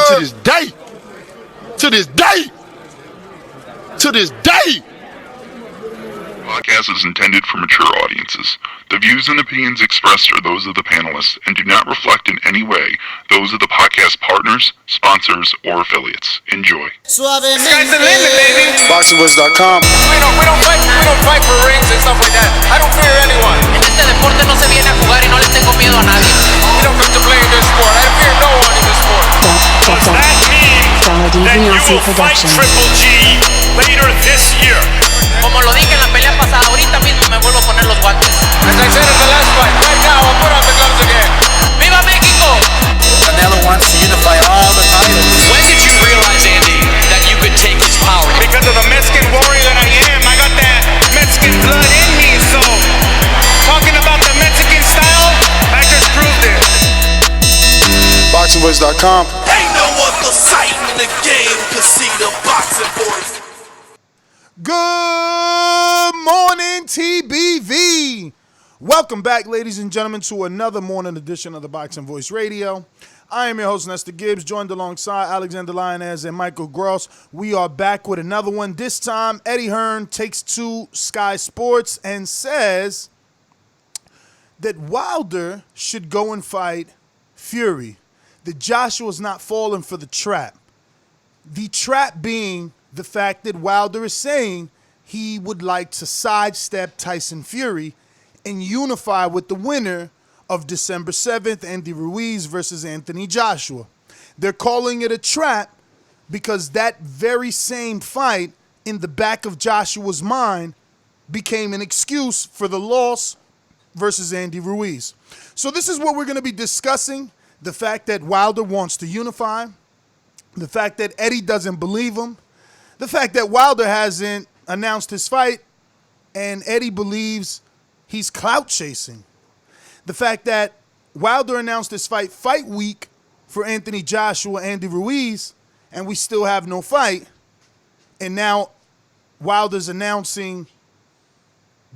to this day. To this day. To this day. Podcast is intended for mature audiences. The views and opinions expressed are those of the panelists and do not reflect in any way those of the podcast partners, sponsors, or affiliates. Enjoy. Sky's the limit, baby. BoxingVoice.com. We don't fight for rings and stuff like that. I don't fear anyone. En este deporte no se viene a jugar y no le tengo miedo a nadie. We don't come to play in this sport. I fear no one in this sport. Does that mean that you will fight Triple G later this year? Como lo dije en la pelea pasada, ahorita mismo me vuelvo a poner los guantes. As I said in the last fight, right now I'll put on the gloves again. ¡Viva México! Canelo wants to unify all the titles. When did you realize, Andy, that you could take his power? Because of the Mexican warrior that I am, I got that Mexican blood in me. So, talking about the Mexican style, I just proved it. BoxingVoice.com. Ain't no other sight in the game can see the Boxing Voice. Good morning, TBV. Welcome back, ladies and gentlemen, to another morning edition of the Boxing Voice Radio. I am your host, Nestor Gibbs, joined alongside Alexander Lionez and Michael Gross. We are back with another one. This time, Eddie Hearn takes to Sky Sports and says that Wilder should go and fight Fury. That Joshua's not falling for the trap. The trap being the fact that Wilder is saying he would like to sidestep Tyson Fury and unify with the winner of December 7th, Andy Ruiz versus Anthony Joshua. They're calling it a trap because that very same fight in the back of Joshua's mind became an excuse for the loss versus Andy Ruiz. So this is what we're going to be discussing. The fact that Wilder wants to unify, the fact that Eddie doesn't believe him, the fact that Wilder hasn't announced his fight and Eddie believes he's clout chasing. The fact that Wilder announced his fight week for Anthony Joshua, Andy Ruiz, and we still have no fight. And now Wilder's announcing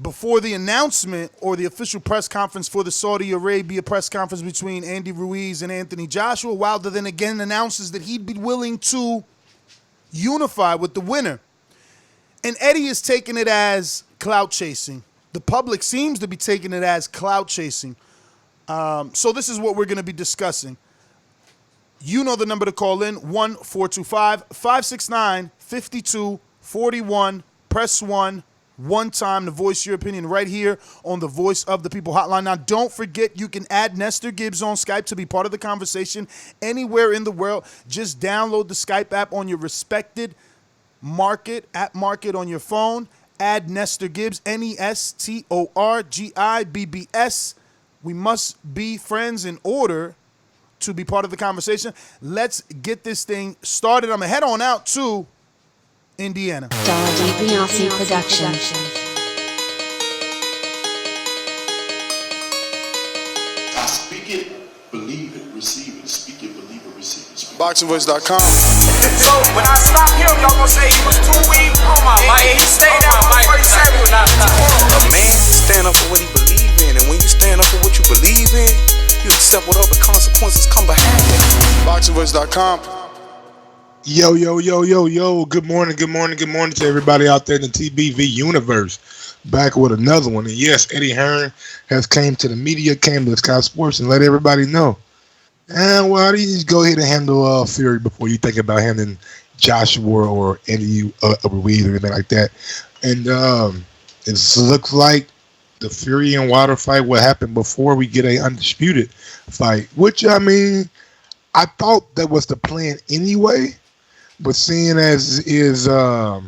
before the announcement or the official press conference for the Saudi Arabia press conference between Andy Ruiz and Anthony Joshua, Wilder then again announces that he'd be willing to unify with the winner. And Eddie is taking it as clout chasing. The public seems to be taking it as clout chasing. So this is what we're going to be discussing. You know the number to call in, 1-425-569-5241. Press 1 time to voice your opinion right here on the Voice of the People hotline. Now, don't forget you can add Nestor Gibbs on Skype to be part of the conversation anywhere in the world. Just download the Skype app on your respected app market on your phone. Add Nestor Gibbs, NESTORGIBBS. We must be friends in order to be part of the conversation. Let's get this thing started. I'm going to head on out to Indiana. Dazn Production. I speak it, believe it, receive it. Speak it, believe it, receive it. BoxingVoice.com. So when I stop him, y'all gonna say he was too weak. Oh my Mike, he stayed out. Mike, he said he was not. A man stand up for what he believes in, and when you stand up for what you believe in, you accept whatever consequences come behind it. BoxingVoice.com. Yo. Good morning to everybody out there in the TBV universe. Back with another one. And yes, Eddie Hearn has came to the media, came to Sky Sports, and let everybody know. And well, you just go ahead and handle Fury before you think about handling Joshua or Andy Ruiz or anything like that. And it looks like the Fury and Wilder fight will happen before we get a undisputed fight, which, I mean, I thought that was the plan anyway. But seeing as is, there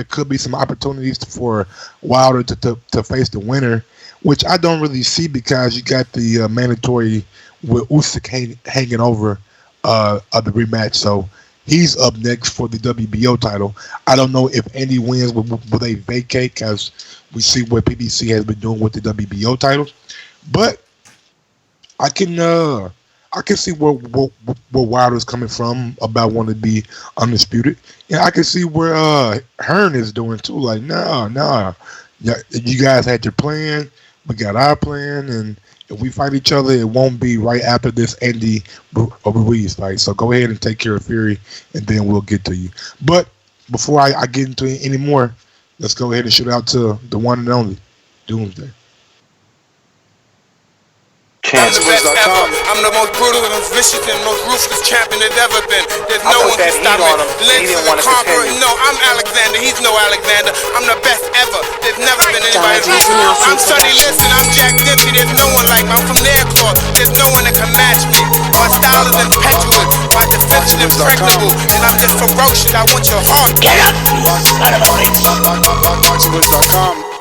could be some opportunities for Wilder to face the winner, which I don't really see because you got the mandatory with Usyk hanging over the rematch. So he's up next for the WBO title. I don't know if Andy wins, will they vacate because we see what PBC has been doing with the WBO titles. But I can see where Wilder's coming from about wanting to be undisputed. And I can see where Hearn is doing too. Like, nah. You guys had your plan. We got our plan. And If we fight each other, it won't be right after this Andy Ruiz fight. So go ahead and take care of Fury, and then we'll get to you. But before I get into it anymore, let's go ahead and shoot out to the one and only Doomsday. I'm the best ever. I'm the most brutal and most vicious and most ruthless champion there's ever been. There's no one can stop me. Lynx is a conqueror. No, I'm Alexander. He's no Alexander. I'm the best ever. There's never been anybody like me. I'm Sonny Liston. I'm Jack Dempsey. There's no one like me. I'm from Nairclaw. There's no one that can match me. My style is impetuous. My defense is impregnable. And I'm just ferocious. I want your heart. Get up, you son of a bitch. BoxingVoice.com.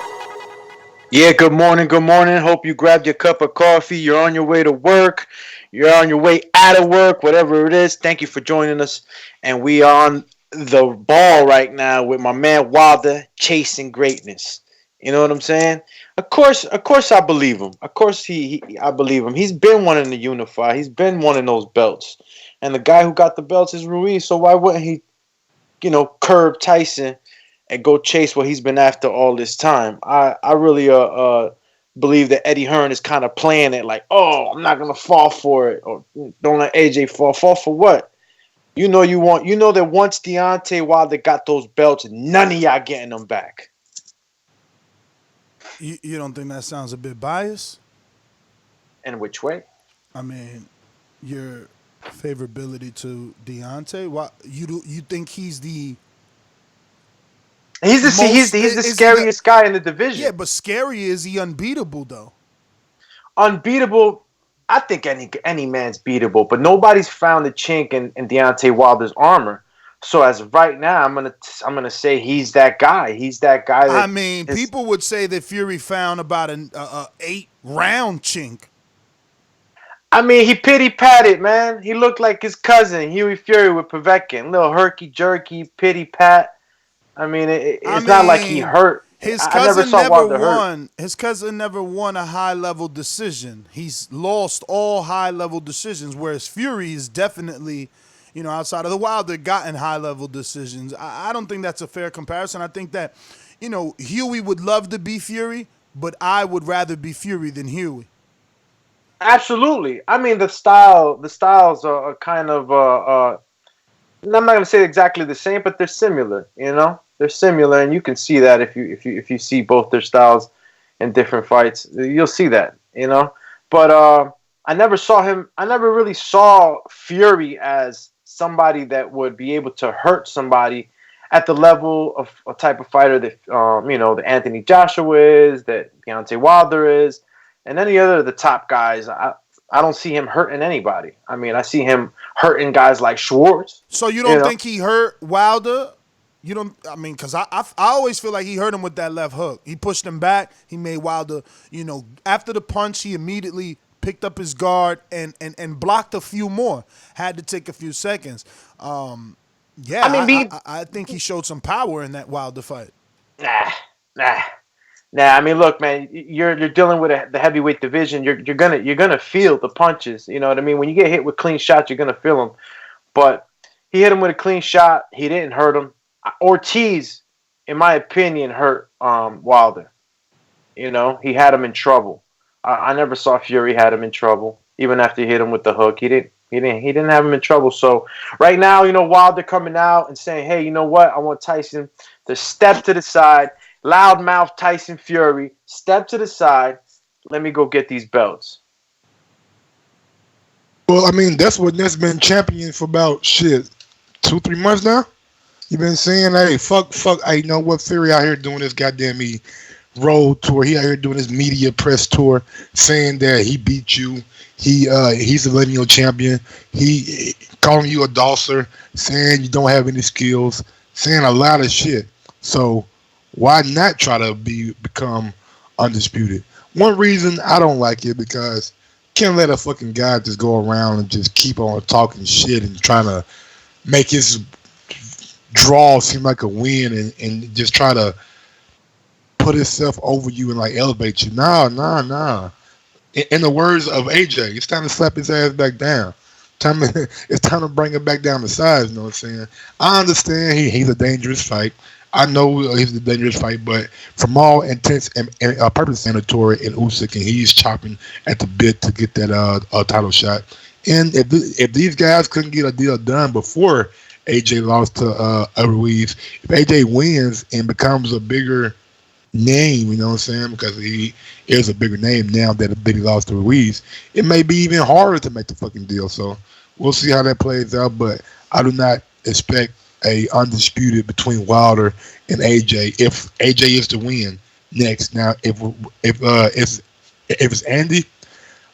Yeah, good morning, good morning. Hope you grabbed your cup of coffee. You're on your way to work. You're on your way out of work, whatever it is. Thank you for joining us. And we are on the ball right now with my man Wilder chasing greatness. You know what I'm saying? Of course I believe him. Of course I believe him. He's been one in the Unify. He's been one in those belts. And the guy who got the belts is Ruiz, so why wouldn't he, curb Tyson and go chase what he's been after all this time? I really believe that Eddie Hearn is kind of playing it like, oh, I'm not gonna fall for it, or don't let AJ fall. Fall for what? You know that once Deontay Wilder got those belts, none of y'all getting them back. You don't think that sounds a bit biased? In which way? I mean, your favorability to Deontay. Why you think he's the He's the scariest guy in the division. Yeah, but scary, is he unbeatable though? Unbeatable. I think any man's beatable, but nobody's found the chink in Deontay Wilder's armor. So as of right now, I'm gonna say he's that guy. He's that guy. People would say that Fury found about an 8-round chink. I mean, he pity-patted, man. He looked like his cousin, Huey Fury with Povetkin. Little herky-jerky, pity-pat. I mean, it's not like he hurt. His cousin never won a high-level decision. He's lost all high-level decisions, whereas Fury is definitely, outside of the Wilder, gotten high-level decisions. I don't think that's a fair comparison. I think that, Huey would love to be Fury, but I would rather be Fury than Huey. Absolutely. I mean, the styles are kind of, I'm not going to say exactly the same, but they're similar, They're similar, and you can see that if you see both their styles in different fights, you'll see that, But I never really saw Fury as somebody that would be able to hurt somebody at the level of a type of fighter that that Anthony Joshua is, that Deontay Wilder is, and any other of the top guys. I don't see him hurting anybody. I mean, I see him hurting guys like Schwartz. So you don't think he hurt Wilder? You don't. I mean, because I always feel like he hurt him with that left hook. He pushed him back. He made Wilder. After the punch, he immediately picked up his guard and blocked a few more. Had to take a few seconds. I think he showed some power in that Wilder fight. Nah. I mean, look, man, you're dealing with the heavyweight division. You're gonna feel the punches. You know what I mean? When you get hit with clean shots, you're gonna feel them. But he hit him with a clean shot. He didn't hurt him. Ortiz, in my opinion, hurt Wilder. He had him in trouble. I never saw Fury had him in trouble, even after he hit him with the hook. He didn't have him in trouble. So right now, Wilder coming out and saying, "Hey, you know what? I want Tyson to step to the side." Loudmouth Tyson Fury, step to the side. Let me go get these belts. Well, I mean, that's been championing for about 2-3 months now. You've been saying, hey, fuck, hey, you know what? Fury out here doing this goddamn road tour. He out here doing his media press tour, saying that he beat you. He's a lineal champion. He calling you a dosser, saying you don't have any skills, saying a lot of shit. So why not try to become undisputed? One reason I don't like it, because can't let a fucking guy just go around and just keep on talking shit and trying to make his draw seem like a win and just try to put himself over you and like elevate you. Nah. In the words of AJ, it's time to slap his ass back down. It's time to bring him back down to size. You know what I'm saying? I understand he's a dangerous fight. I know he's a dangerous fight, but from all intents and purposes, mandatory and Usyk, and he's chopping at the bit to get that title shot. And if these guys couldn't get a deal done before AJ lost to Ruiz, if AJ wins and becomes a bigger name, you know what I'm saying? Because he is a bigger name now that he lost to Ruiz, it may be even harder to make the fucking deal. So we'll see how that plays out, but I do not expect a undisputed between Wilder and AJ if AJ is to win next. Now, if it's Andy,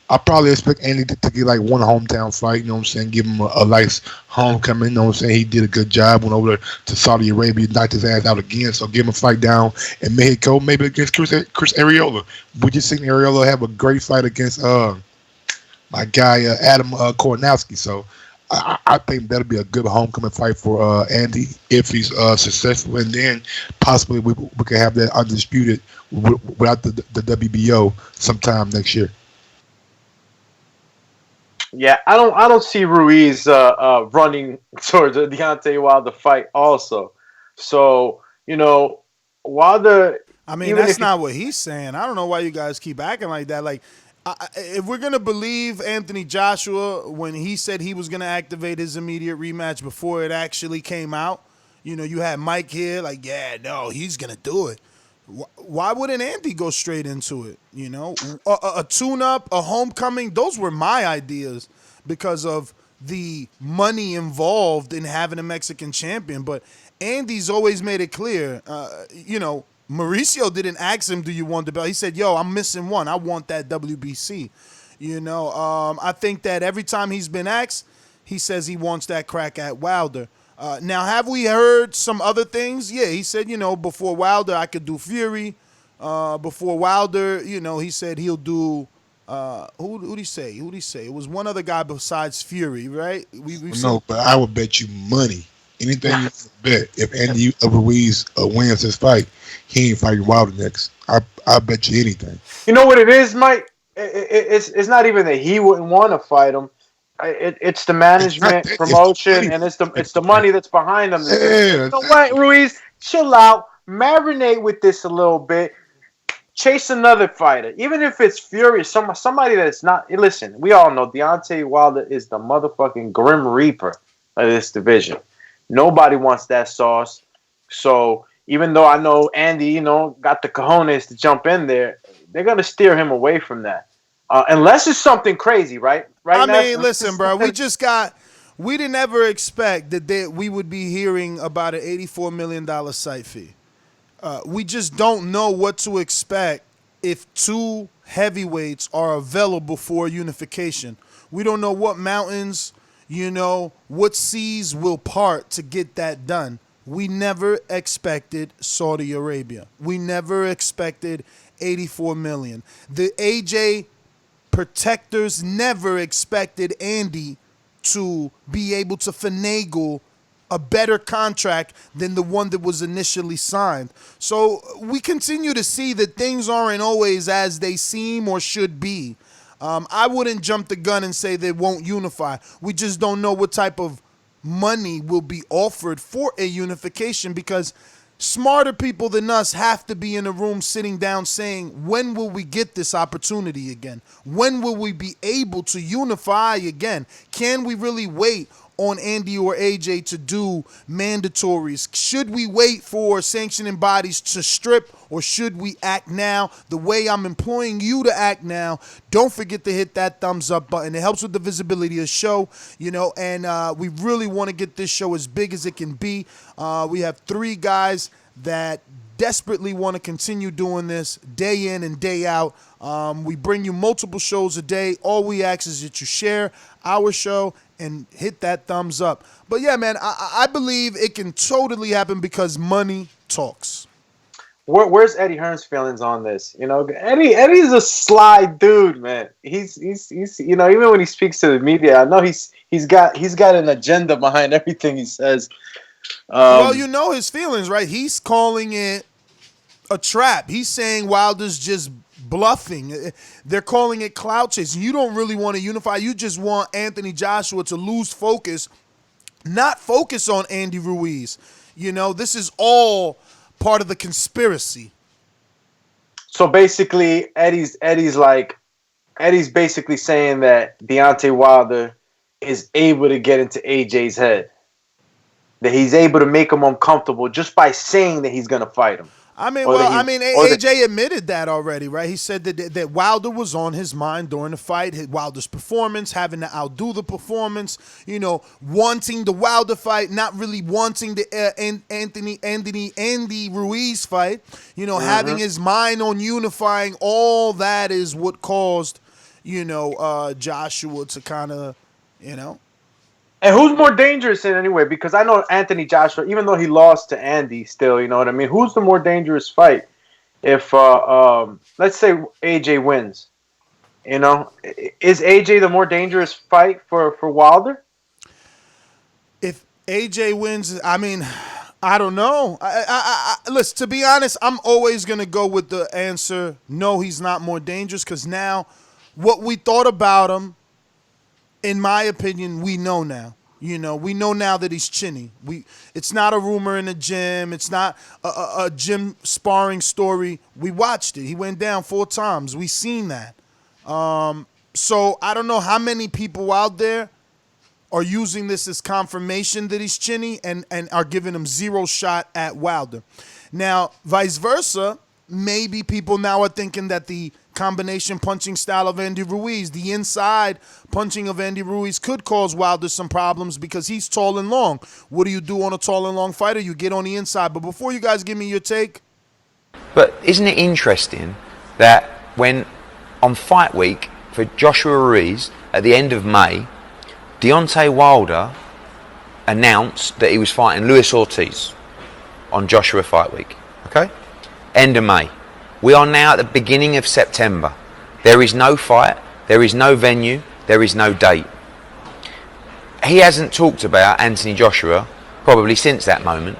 I probably expect Andy to get like one hometown fight, you know what I'm saying? Give him a nice homecoming, you know what I'm saying? He did a good job, went over to Saudi Arabia, knocked his ass out again, so give him a fight down in Mexico, maybe against Chris Arreola. We just seen Arreola have a great fight against my guy Adam Kornowski, so I think that'll be a good homecoming fight for Andy if he's successful, and then possibly we can have that undisputed without the WBO sometime next year. Yeah, I don't see Ruiz running towards the Deontay Wilder fight also. So, Wilder... I mean, that's not what he's saying. I don't know why you guys keep acting like that. Like, if we're going to believe Anthony Joshua when he said he was going to activate his immediate rematch before it actually came out, you had Mike here like, yeah, no, he's going to do it. Why wouldn't Andy go straight into it? A tune-up, a homecoming, those were my ideas because of the money involved in having a Mexican champion. But Andy's always made it clear, Mauricio didn't ask him, do you want the belt? He said, yo, I'm missing one. I want that WBC. I think that every time he's been asked, he says he wants that crack at Wilder. Now, have we heard some other things? Yeah, he said, before Wilder, I could do Fury. Before Wilder, he said he'll do, who'd he say? It was one other guy besides Fury, right? No, but I would bet you money. Anything you bet, if Andy Ruiz wins this fight, he ain't fighting Wilder next. I bet you anything. You know what it is, Mike? It's not even that he wouldn't want to fight him. It's the management, promotion, and it's the money that's behind them. You know what, Ruiz? Chill out, marinate with this a little bit, chase another fighter, even if it's Fury, somebody that's not. Listen, we all know Deontay Wilder is the motherfucking Grim Reaper of this division. Nobody wants that sauce. So even though I know Andy, got the cojones to jump in there, they're gonna steer him away from that. Unless it's something crazy, right? I mean, listen, bro. We didn't ever expect that we would be hearing about an $84 million site fee. We just don't know what to expect if two heavyweights are available for unification. We don't know what mountains, what seas will part to get that done. We never expected Saudi Arabia. We never expected $84 million. The AJ protectors never expected Andy to be able to finagle a better contract than the one that was initially signed. So we continue to see that things aren't always as they seem or should be. I wouldn't jump the gun and say they won't unify. We just don't know what type of money will be offered for a unification because smarter people than us have to be in a room sitting down saying, when will we get this opportunity again? When will we be able to unify again? Can we really wait on Andy or AJ to do mandatories? Should we wait for sanctioning bodies to strip, or should we act now the way I'm employing you to act now? Don't forget to hit that thumbs up button. It helps with the visibility of the show, and we really want to get this show as big as it can be. We have 3 guys that desperately want to continue doing this day in and day out. We bring you multiple shows a day. All we ask is that you share our show and hit that thumbs up. But yeah, man, I believe it can totally happen because money talks. Where's Eddie Hearn's feelings on this? Eddie's a sly dude, man. He's even when he speaks to the media, I know he's got an agenda behind everything he says. Well, his feelings, right? He's calling it a trap. He's saying Wilder's just bluffing. They're calling it clout chasing. You don't really want to unify. You just want Anthony Joshua to lose focus, not focus on Andy Ruiz. This is all part of the conspiracy. So basically, Eddie's basically saying that Deontay Wilder is able to get into AJ's head. That he's able to make him uncomfortable just by saying that he's going to fight him. AJ admitted that already, right? He said that Wilder was on his mind during the fight. Wilder's performance, having to outdo the performance, wanting the Wilder fight, not really wanting the Andy Ruiz fight. Having his mind on unifying. All that is what caused, Joshua to kind of, And who's more dangerous in anyway? Because I know Anthony Joshua, even though he lost to Andy, still, you know what I mean? Who's the more dangerous fight? If let's say AJ wins, is AJ the more dangerous fight for Wilder? If AJ wins, I don't know. Listen, to be honest, I'm always gonna go with the answer. No, he's not more dangerous because now, what we thought about him. In my opinion, we know now. We know now that he's chinny. It's not a rumor in the gym. It's not a gym sparring story. We watched it. He went down 4 times. We seen that. So I don't know how many people out there are using this as confirmation that he's chinny and are giving him 0 shot at Wilder. Now, vice versa, maybe people now are thinking that the combination punching style of Andy Ruiz, the inside punching of Andy Ruiz could cause Wilder some problems because he's tall and long. What do you do on a tall and long fighter? You get on the inside. But before you guys give me your take. But isn't it interesting that when on fight week for Joshua Ruiz at the end of May, Deontay Wilder announced that he was fighting Luis Ortiz on Joshua fight week. Okay? End of May. We are now at the beginning of September. There is no fight, there is no venue, there is no date. He hasn't talked about Anthony Joshua probably since that moment.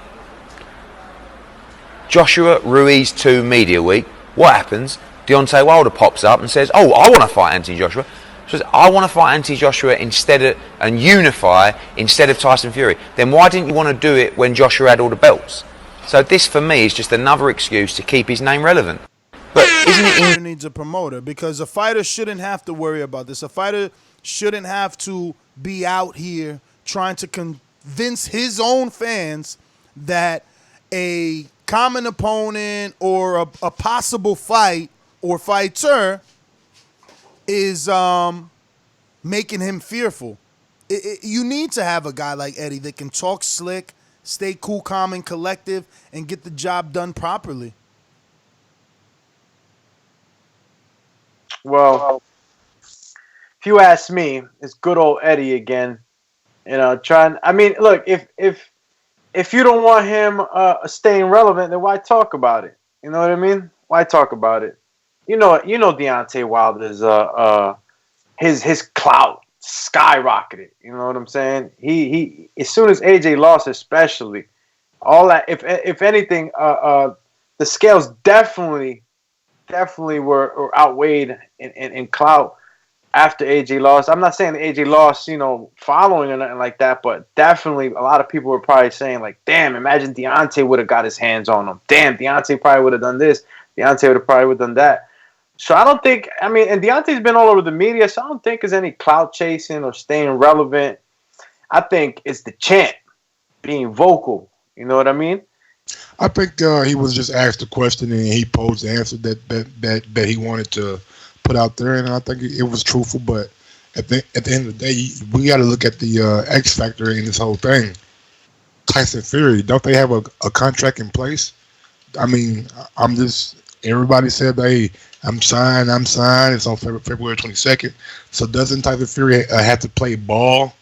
Joshua Ruiz 2 Media Week. What happens? Deontay Wilder pops up and says, "Oh, I want to fight Anthony Joshua." He says, "I want to fight Anthony Joshua and unify instead of Tyson Fury." Then why didn't you want to do it when Joshua had all the belts? So this, for me, is just another excuse to keep his name relevant. But isn't it needs a promoter because a fighter shouldn't have to worry about this. A fighter shouldn't have to be out here trying to convince his own fans that a common opponent or a possible fight or fighter is making him fearful. You need to have a guy like Eddie that can talk slick, stay cool, calm, and collective, and get the job done properly. Well, if you ask me, it's good old Eddie again. Look, if you don't want him staying relevant, then why talk about it? You know what I mean? Why talk about it? You know Deontay Wilder's his clout skyrocketed. You know what I'm saying? He as soon as AJ lost, especially all that. If anything, the scales definitely were outweighed in clout after AJ lost. I'm not saying that AJ lost, following or nothing like that, but definitely a lot of people were probably saying like, damn, imagine Deontay would have got his hands on him. Damn, Deontay probably would have done this. Deontay would have probably done that. So I don't think, and Deontay's been all over the media, so I don't think there's any clout chasing or staying relevant. I think it's the champ being vocal. You know what I mean? I think he was just asked a question and he posed the answer that he wanted to put out there, and I think it was truthful. But at the end of the day, we got to look at the X factor in this whole thing. Tyson Fury, don't they have a contract in place? Everybody said, hey, I'm signed. It's on February 22nd. So doesn't Tyson Fury have to play ball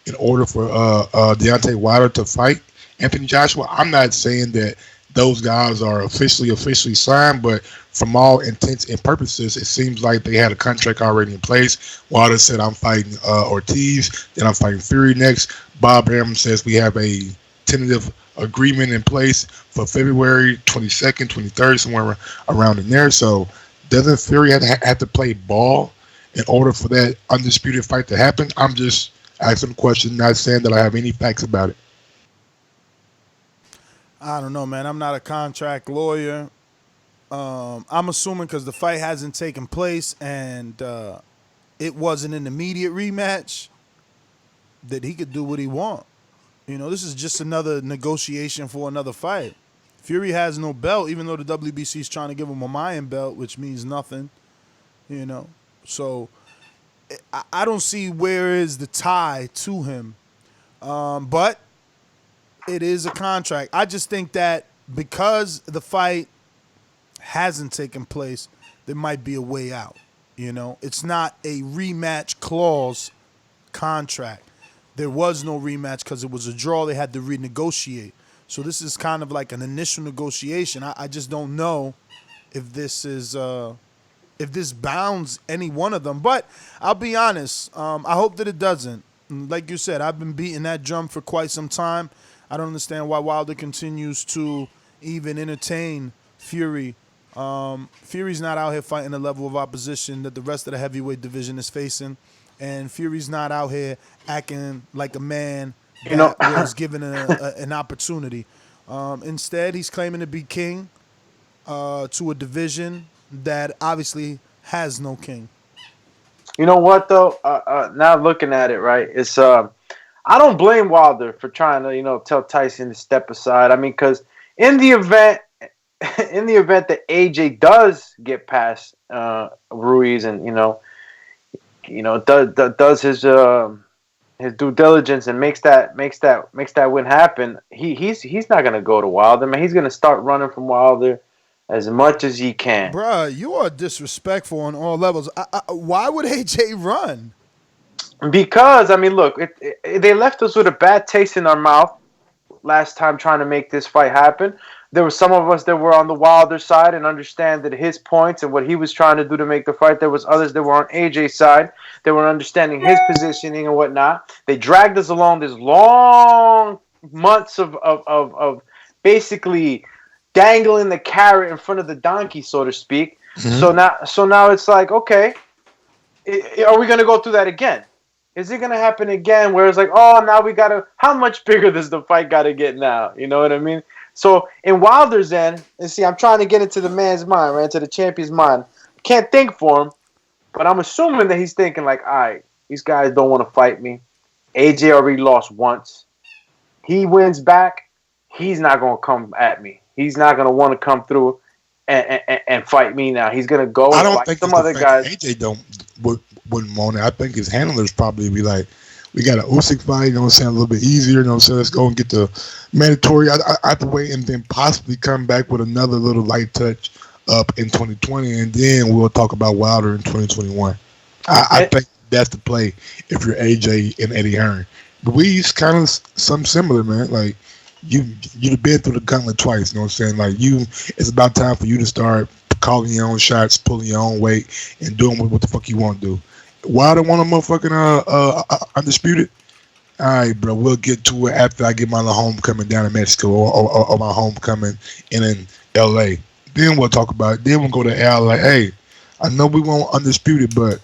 in order for Deontay Wilder to fight Anthony Joshua? I'm not saying that those guys are officially signed, but from all intents and purposes, it seems like they had a contract already in place. Wilder said, I'm fighting Ortiz, then I'm fighting Fury next. Bob Arum says we have a tentative agreement in place for February 22nd, 23rd, somewhere around in there. So doesn't Fury have to play ball in order for that undisputed fight to happen? I'm just asking the question, not saying that I have any facts about it. I don't know, man. I'm not a contract lawyer. I'm assuming because the fight hasn't taken place and it wasn't an immediate rematch that he could do what he want. You know, this is just another negotiation for another fight. Fury has no belt, even though the WBC is trying to give him a Mayan belt, which means nothing. You know, so I don't see where is the tie to him. But it is a contract. I just think that because the fight hasn't taken place, there might be a way out. You know, it's not a rematch clause contract. There was no rematch because it was a draw. They had to renegotiate. So this is kind of like an initial negotiation. I just don't know if this is if this bounds any one of them. But I'll be honest. I hope that it doesn't. Like you said, I've been beating that drum for quite some time. I don't understand why Wilder continues to even entertain Fury. Fury's not out here fighting the level of opposition that the rest of the heavyweight division is facing. And Fury's not out here acting like a man that was given an opportunity. Instead, he's claiming to be king to a division that obviously has no king. You know what though? Now looking at it, right? It's I don't blame Wilder for trying to tell Tyson to step aside. I mean, because in the event that AJ does get past Ruiz and does his due diligence and makes that win happen, he's not gonna go to Wilder, man. He's gonna start running from Wilder as much as he can. Bruh, you are disrespectful on all levels. Why would AJ run? Because, I mean, look, they left us with a bad taste in our mouth last time trying to make this fight happen. There were some of us that were on the Wilder side and understand that his points and what he was trying to do to make the fight. There was others that were on AJ's side. They were understanding his positioning and whatnot. They dragged us along this long months of basically dangling the carrot in front of the donkey, so to speak. Mm-hmm. So now it's like, okay, are we going to go through that again? Is it going to happen again where it's like, oh, now we got to, how much bigger does the fight got to get now? You know what I mean? So in Wilder's end, and see, I'm trying to get into the man's mind, right, into the champion's mind. Can't think for him, but I'm assuming that he's thinking like, all right, these guys don't want to fight me. AJ already lost once. He wins back. He's not going to come at me. He's not going to want to come through and fight me now. He's going to go and fight some other guys. AJ wouldn't want it. I think his handlers probably be like, we got an Usyk fight, you know what I'm saying, a little bit easier, you know what I'm saying, let's go and get the mandatory out the way and then possibly come back with another little light touch up in 2020, and then we'll talk about Wilder in 2021. I think that's the play if you're AJ and Eddie Hearn. But we's kind of something similar, man. Like, you've been through the gauntlet twice, you know what I'm saying? Like, it's about time for you to start calling your own shots, pulling your own weight, and doing what the fuck you want to do. Wilder want a motherfucking undisputed? All right, bro, we'll get to it after I get my homecoming down in Mexico or my homecoming in L.A. Then we'll talk about it. Then we'll go to L. Like, hey, I know we want undisputed, but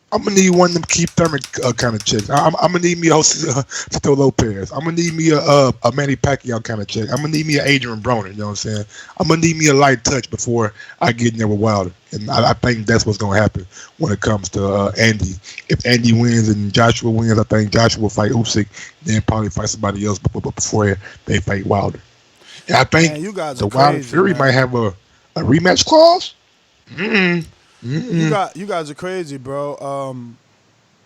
I'm going to need one of them Keith Thurman kind of chicks. I'm going to need me a Tito Lopez. I'm going to need me a Manny Pacquiao kind of chick. I'm going to need me an Adrian Broner, you know what I'm saying? I'm going to need me a light touch before I get in there with Wilder. And I think that's what's going to happen when it comes to Andy. If Andy wins and Joshua wins, I think Joshua will fight Usyk, then probably fight somebody else before they fight Wilder. And I think you guys the Wilder Fury might have a rematch clause. Mm-mm. Mm-mm. You guys are crazy, bro.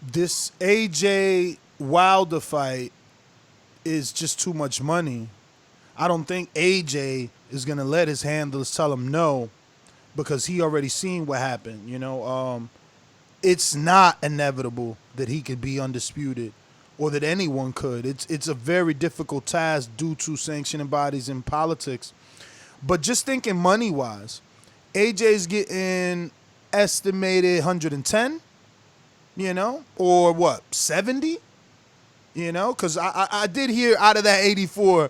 This AJ Wilder fight is just too much money. I don't think AJ is gonna let his handlers tell him no, because he already seen what happened. You know, it's not inevitable that he could be undisputed, or that anyone could. It's a very difficult task due to sanctioning bodies in politics. But just thinking money wise, AJ's getting estimated 110, you know, or what, 70, you know, because I did hear out of that 84,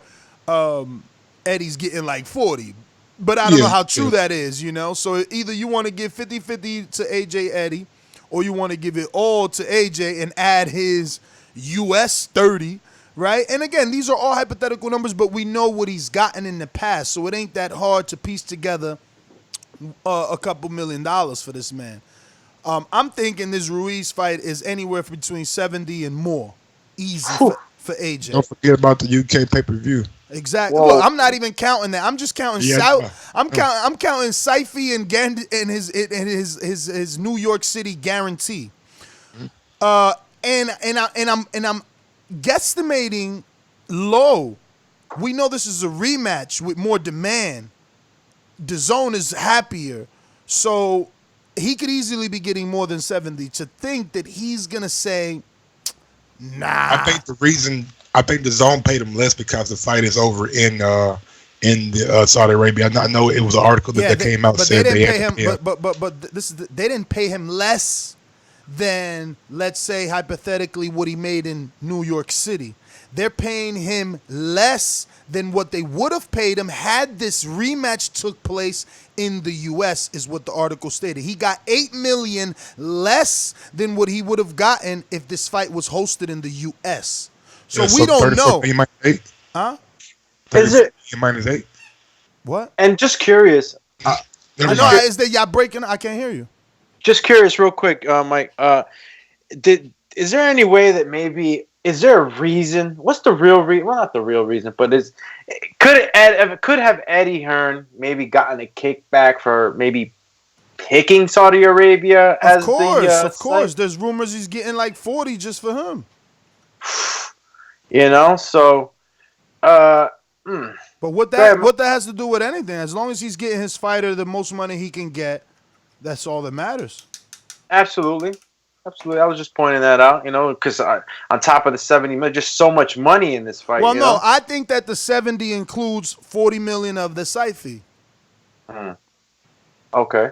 Eddie's getting like 40, but I don't know how true that is, you know. So either you want to give 50-50 to AJ Eddie, or you want to give it all to AJ and add his US 30 right? And again, these are all hypothetical numbers, but we know what he's gotten in the past, so it ain't that hard to piece together a couple $1 million for this man. I'm thinking this Ruiz fight is anywhere between 70 and more. Easy for AJ. Don't forget about the UK pay-per-view. Exactly. Look, I'm not even counting that. I'm just counting I'm counting Saifi and his New York City guarantee. And I'm guesstimating low. We know this is a rematch with more demand. Dazn is happier, so he could easily be getting more than 70. To think that he's gonna say, nah. I think the zone paid him less because the fight is over in the Saudi Arabia. I know it was an article that came out said they didn't pay him. But they didn't pay him less than, let's say hypothetically, what he made in New York City. They're paying him less than what they would have paid him had this rematch took place in the U.S. is what the article stated. He got $8 million less than what he would have gotten if this fight was hosted in the U.S. So we don't know. -8? Huh? Is it -8? What? And just curious. I know. Is that y'all breaking? I can't hear you. Just curious, real quick, Mike. Is there any way that maybe? Is there a reason? What's the real reason? Well, not the real reason, but could have Eddie Hearn maybe gotten a kickback for maybe picking Saudi Arabia as of course. There's rumors he's getting like 40 just for him. So. But what that has to do with anything? As long as he's getting his fighter the most money he can get, that's all that matters. Absolutely. I was just pointing that out, because on top of the 70 million, just so much money in this fight. Well, no, I think that the 70 includes 40 million of the site fee. Okay.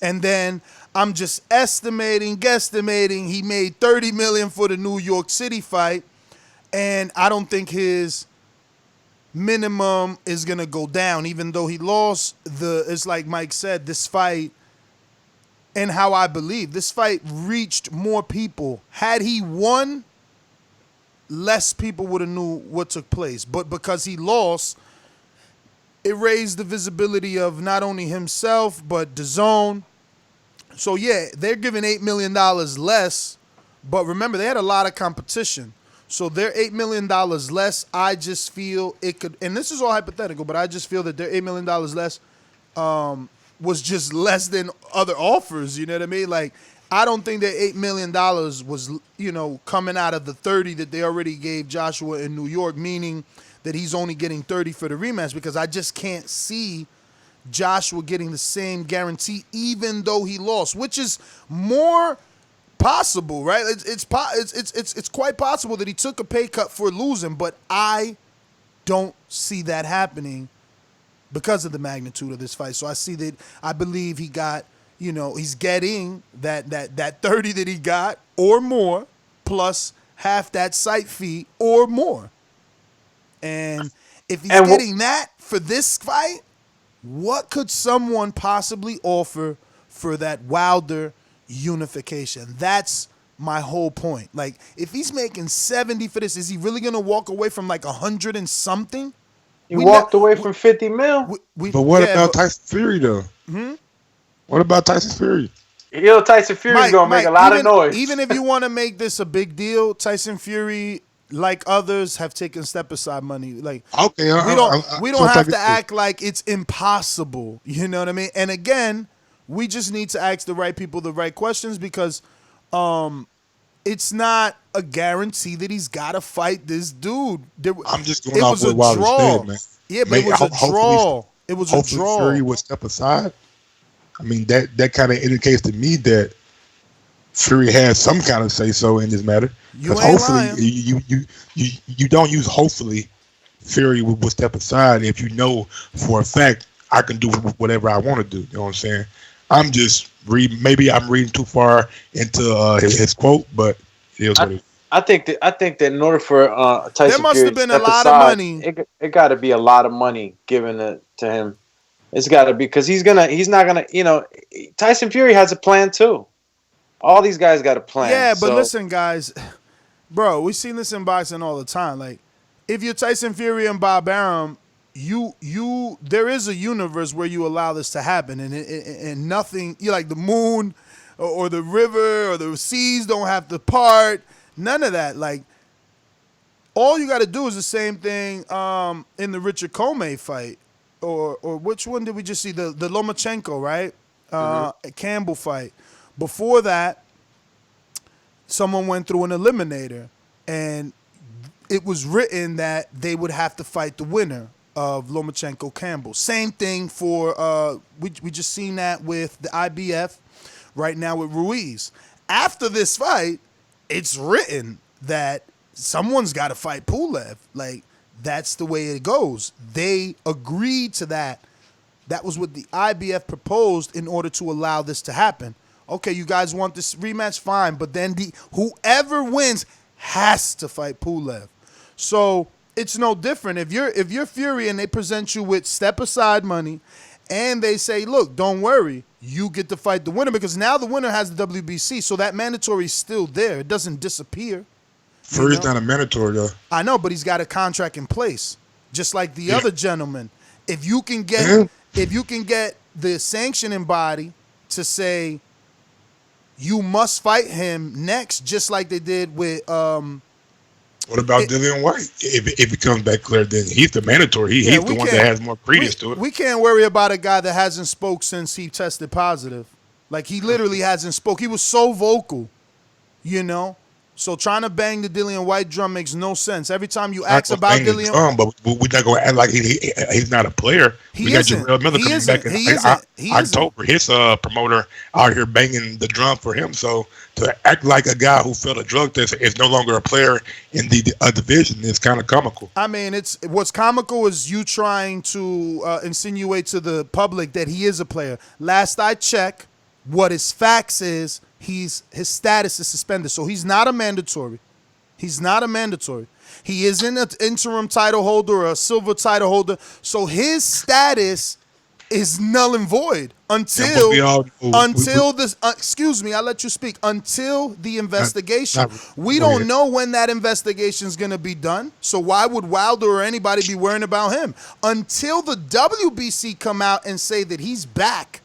And then I'm just guesstimating he made 30 million for the New York City fight, and I don't think his minimum is gonna go down, even though he lost it's like Mike said, this fight. And how I believe this fight reached more people. Had he won, less people would have knew what took place. But because he lost, it raised the visibility of not only himself, but Dazn. So yeah, they're giving $8 million less. But remember, they had a lot of competition. So they're $8 million less. I just feel it could, and this is all hypothetical, but I just feel that they're $8 million less. Was just less than other offers, you know what I mean? Like, I don't think that $8 million was, coming out of the 30 that they already gave Joshua in New York, meaning that he's only getting 30 for the rematch, because I just can't see Joshua getting the same guarantee even though he lost, which is more possible, right? It's quite possible that he took a pay cut for losing, but I don't see that happening because of the magnitude of this fight. So I believe he got, he's getting that 30 that he got or more, plus half that site fee or more. And if he's getting that for this fight, what could someone possibly offer for that Wilder unification? That's my whole point. Like, if he's making 70 for this, is he really going to walk away from like 100 and something? He walked away from 50 mil. But what about Tyson Fury, though? What about Tyson Fury? Tyson Fury's going to make a lot of noise. Even if you want to make this a big deal, Tyson Fury, like others, have taken step-aside money. Like, okay, we don't have to act like it's impossible. You know what I mean? And again, we just need to ask the right people the right questions, because it's not a guarantee that he's got to fight this dude. I'm just going off what Wilder said, man. Yeah, but it was a draw. It was a draw. Fury would step aside. I mean, that kind of indicates to me that Fury has some kind of say-so in this matter. Because hopefully, you don't use hopefully Fury will step aside if you know for a fact I can do whatever I want to do. You know what I'm saying? I'm just maybe I'm reading too far into his quote, but it is what it is. I think that in order for Tyson there must Fury have been to a lot of money. It got to be a lot of money given to him. It's got to be, because he's not gonna. Tyson Fury has a plan too. All these guys got a plan. Yeah, but listen, guys. Bro, we've seen this in boxing all the time. Like, if you're Tyson Fury and Bob Arum, there is a universe where you allow this to happen, and nothing, you like the moon or the river or the seas don't have to part. None of that. Like, all you got to do is the same thing in the Richard Comey fight, or which one did we just see? The Lomachenko, right? Campbell fight. Before that, someone went through an eliminator, and it was written that they would have to fight the winner of Lomachenko Campbell. Same thing for we just seen that with the IBF right now with Ruiz. After this fight, it's written that someone's got to fight Pulev. Like, that's the way it goes. They agreed to that. That was what the IBF proposed in order to allow this to happen. Okay, you guys want this rematch? Fine. But then whoever wins has to fight Pulev. So it's no different. If you're Fury and they present you with step aside money and they say, look, don't worry, you get to fight the winner, because now the winner has the WBC. So that mandatory is still there. It doesn't disappear. Fury's not a mandatory, though. I know, but he's got a contract in place, just like the other gentleman. If you can get the sanctioning body to say you must fight him next, just like they did with what about Dillian White? If it comes back clear, then he's the mandatory. He's the one that has more credence to it. We can't worry about a guy that hasn't spoke since he tested positive. Like, he literally hasn't spoke. He was so vocal, you know. So trying to bang the Dillian White drum makes no sense. Every time you ask about Dillian, but we're not going to act like he's not a player. We got Jarrell Miller coming back in October. His promoter out here banging the drum for him. So to act like a guy who failed a drug test is no longer a player in the division is kind of comical. I mean, what's comical is you trying to insinuate to the public that he is a player. Last I checked, what his facts is, his status is suspended. So he's not a mandatory. He's not a mandatory. He isn't an interim title holder or a silver title holder. So his status is null and void until this. Excuse me, I'll let you speak. Until the investigation, we don't know when that investigation is going to be done. So why would Wilder or anybody be worrying about him until the WBC come out and say that he's back?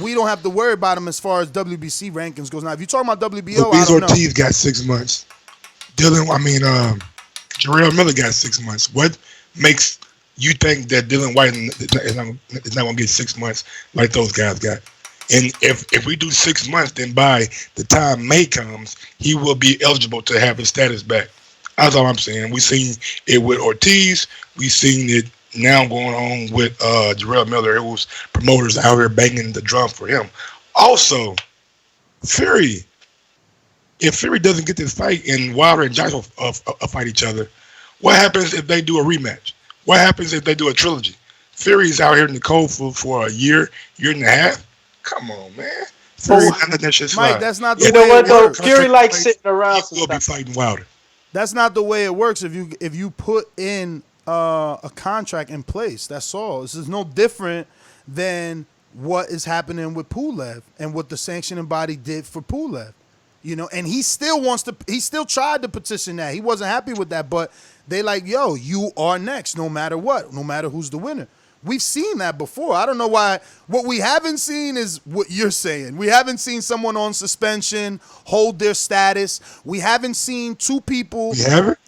We don't have to worry about him as far as WBC rankings goes. Now, if you're talking about WBO, I don't know. Ortiz got 6 months. Jarrell Miller got 6 months. What makes you think that Dillian White is not going to get 6 months like those guys got? And if we do 6 months, then by the time May comes, he will be eligible to have his status back. That's all I'm saying. We've seen it with Ortiz. We've seen it now going on with Jarrell Miller. It was promoters out here banging the drum for him. Also, Fury. If Fury doesn't get this fight and Wilder and Joshua fight each other, what happens if they do a rematch? What happens if they do a trilogy? Fury's out here in the cold for a year and a half. Come on, man. Fury, Mike, that's not the way it works. You know what, though? Works. Fury likes sitting around. He will be fighting Wilder. That's not the way it works. If you put in a contract in place, that's all. This is no different than what is happening with Pulev and what the sanctioning body did for Pulev. You know, and he still tried to petition that. He wasn't happy with that, but they like, yo, you are next, no matter what, no matter who's the winner. We've seen that before. I don't know why. What we haven't seen is what you're saying. We haven't seen someone on suspension hold their status. We haven't seen two people.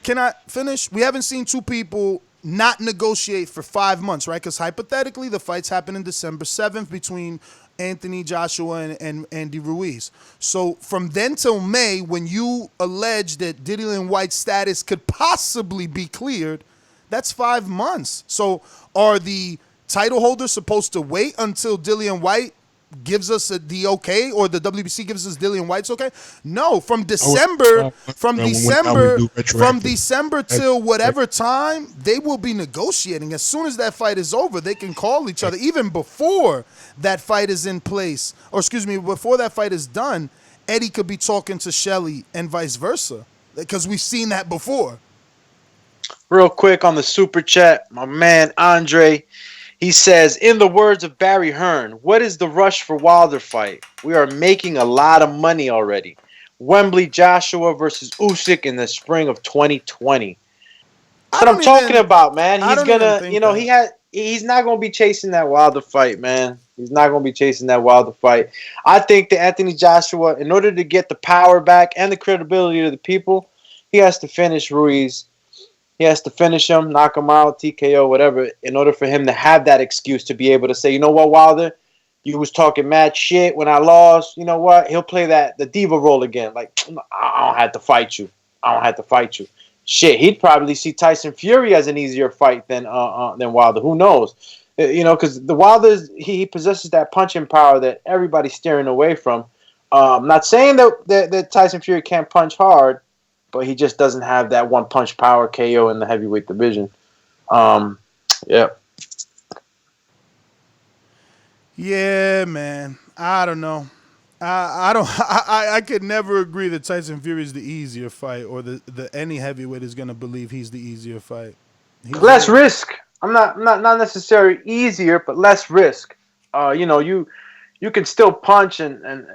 Can I finish? We haven't seen two people not negotiate for 5 months, right? Because hypothetically, the fights happen in December 7th between Anthony Joshua and Andy Ruiz. So from then till May, when you allege that Dillian White's status could possibly be cleared, that's 5 months. So are the title holders supposed to wait until Dillian White gives us the okay, or the WBC gives us Dillian White's okay? No, from December till whatever time, they will be negotiating. As soon as that fight is over, they can call each other. Even before that fight is in place, or excuse me, before that fight is done, Eddie could be talking to Shelly and vice versa, because we've seen that before. Real quick on the super chat, my man Andre, he says, in the words of Barry Hearn, what is the rush for Wilder fight? We are making a lot of money already. Wembley Joshua versus Usyk in the spring of 2020. That's what I'm talking about, man. He's gonna, he's not gonna be chasing that Wilder fight, man. He's not gonna be chasing that Wilder fight. I think that Anthony Joshua, in order to get the power back and the credibility of the people, he has to finish Ruiz. He has to finish him, knock him out, TKO, whatever, in order for him to have that excuse to be able to say, you know what, Wilder, you was talking mad shit when I lost. You know what? He'll play the diva role again. Like, I don't have to fight you. Shit, he'd probably see Tyson Fury as an easier fight than Wilder. Who knows? Because the Wilder, he possesses that punching power that everybody's steering away from. I'm not saying that Tyson Fury can't punch hard, but he just doesn't have that one punch power KO in the heavyweight division. Yeah. Yeah, man. I don't know. I could never agree that Tyson Fury is the easier fight, or the any heavyweight is gonna believe he's the easier fight. Less risk. I'm not necessarily easier, but less risk. You can still punch and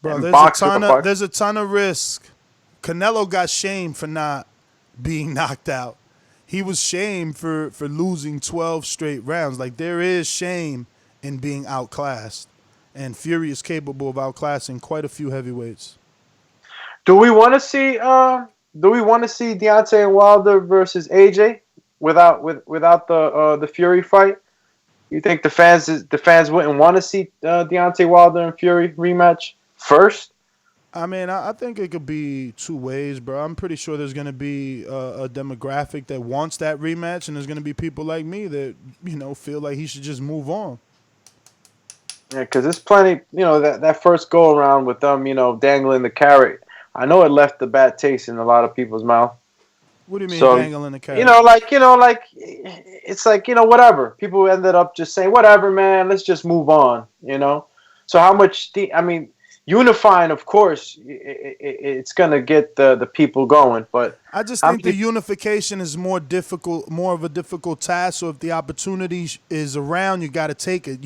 box there's a ton of risk. Canelo got shamed for not being knocked out. He was shamed for losing 12 straight rounds. Like, there is shame in being outclassed. And Fury is capable of outclassing quite a few heavyweights. Do we want to see Deontay Wilder versus AJ without the Fury fight? You think the fans wouldn't want to see Deontay Wilder and Fury rematch first? I mean, I think it could be two ways, bro. I'm pretty sure there's going to be a demographic that wants that rematch, and there's going to be people like me that, feel like he should just move on. Yeah, because there's plenty, that first go around with them, dangling the carrot. I know it left a bad taste in a lot of people's mouth. What do you mean dangling the carrot? It's like, whatever. People ended up just saying, whatever, man, let's just move on, So how much, unifying, of course, it's going to get the people going. But I just think the unification is more of a difficult task. So if the opportunity is around, you got to take it,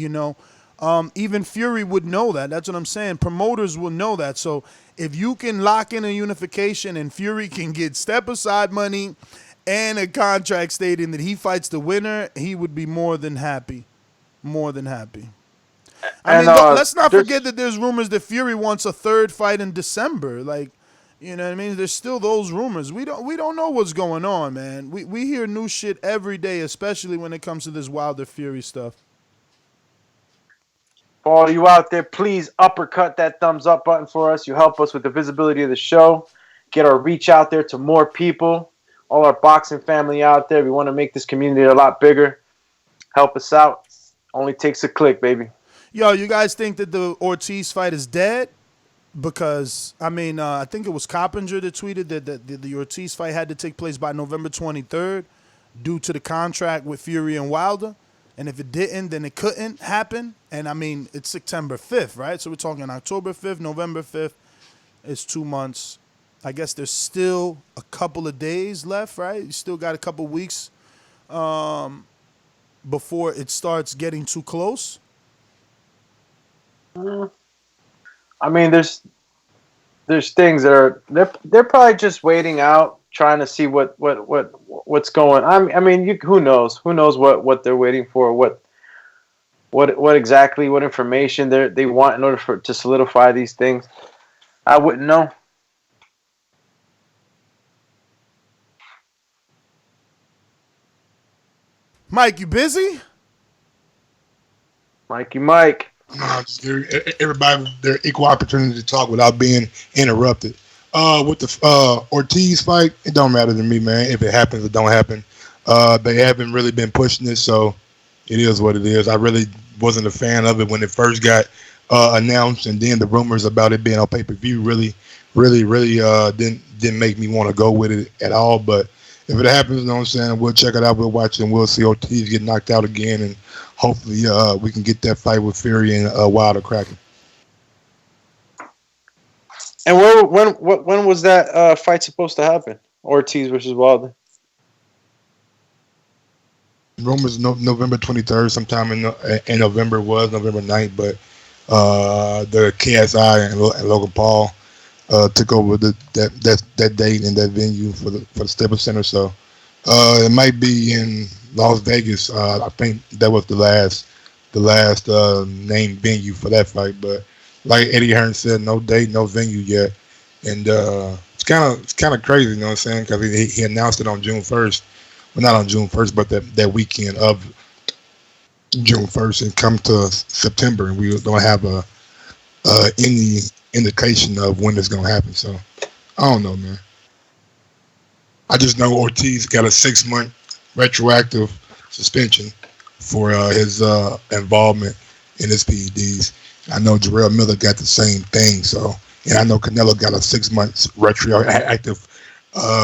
Even Fury would know that. That's what I'm saying. Promoters will know that. So if you can lock in a unification and Fury can get step-aside money and a contract stating that he fights the winner, he would be more than happy. More than happy. Let's not forget that there's rumors that Fury wants a third fight in December. Like, you know what I mean? There's still those rumors. We don't know what's going on, man. We hear new shit every day, especially when it comes to this Wilder Fury stuff. For all you out there, please uppercut that thumbs up button for us. You help us with the visibility of the show. Get our reach out there to more people. All our boxing family out there. We want to make this community a lot bigger. Help us out. Only takes a click, baby. Yo, you guys think that the Ortiz fight is dead? Because, I think it was Coppinger that tweeted that the Ortiz fight had to take place by November 23rd due to the contract with Fury and Wilder. And if it didn't, then it couldn't happen. And, it's September 5th, right? So we're talking October 5th, November 5th. It's 2 months. I guess there's still a couple of days left, right? You still got a couple weeks before it starts getting too close. There's things that are they're probably just waiting out, trying to see what's going on. Who knows what they're waiting for, what exactly, what information they want in order to solidify these things. I wouldn't know. Mike, you busy? Mike. No, just give everybody their equal opportunity to talk without being interrupted. With the Ortiz fight, it don't matter to me, man. If it happens, it don't happen. They haven't really been pushing it, so it is what it is. I really wasn't a fan of it when it first got announced, and then the rumors about it being on pay-per-view really didn't make me want to go with it at all. But if it happens, you know what I'm saying, we'll check it out, we'll watch it, and we'll see Ortiz get knocked out again, and hopefully we can get that fight with Fury and Wilder cracking. And when was that fight supposed to happen? Ortiz versus Wilder? Rumors November 23rd, sometime in November was November 9th, but the KSI and Logan Paul took over that date and that venue for the Staples Center. So it might be in Las Vegas. I think that was the last named venue for that fight. But like Eddie Hearn said, no date, no venue yet, and it's kind of crazy, you know what I'm saying? Because he announced it on June 1st. Well, not on June 1st, but that weekend of June 1st, and come to September, and we don't have any indication of when it's going to happen. So I don't know, man. I just know Ortiz got a 6-month retroactive suspension for his involvement in his PEDs. I know Jarrell Miller got the same thing. So, and I know Canelo got a 6 months retroactive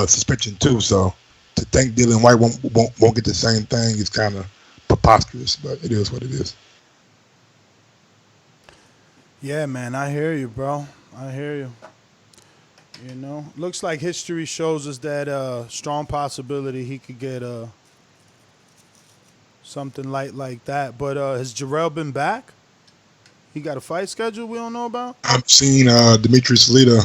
suspension too. So, to think Dylan White won't get the same thing is kind of preposterous, but it is what it is. Yeah, man, I hear you, bro. I hear you. You know, looks like history shows us that strong possibility he could get something like that. But has Jarrell been back? He got a fight schedule we don't know about? I've seen Dimitri Salita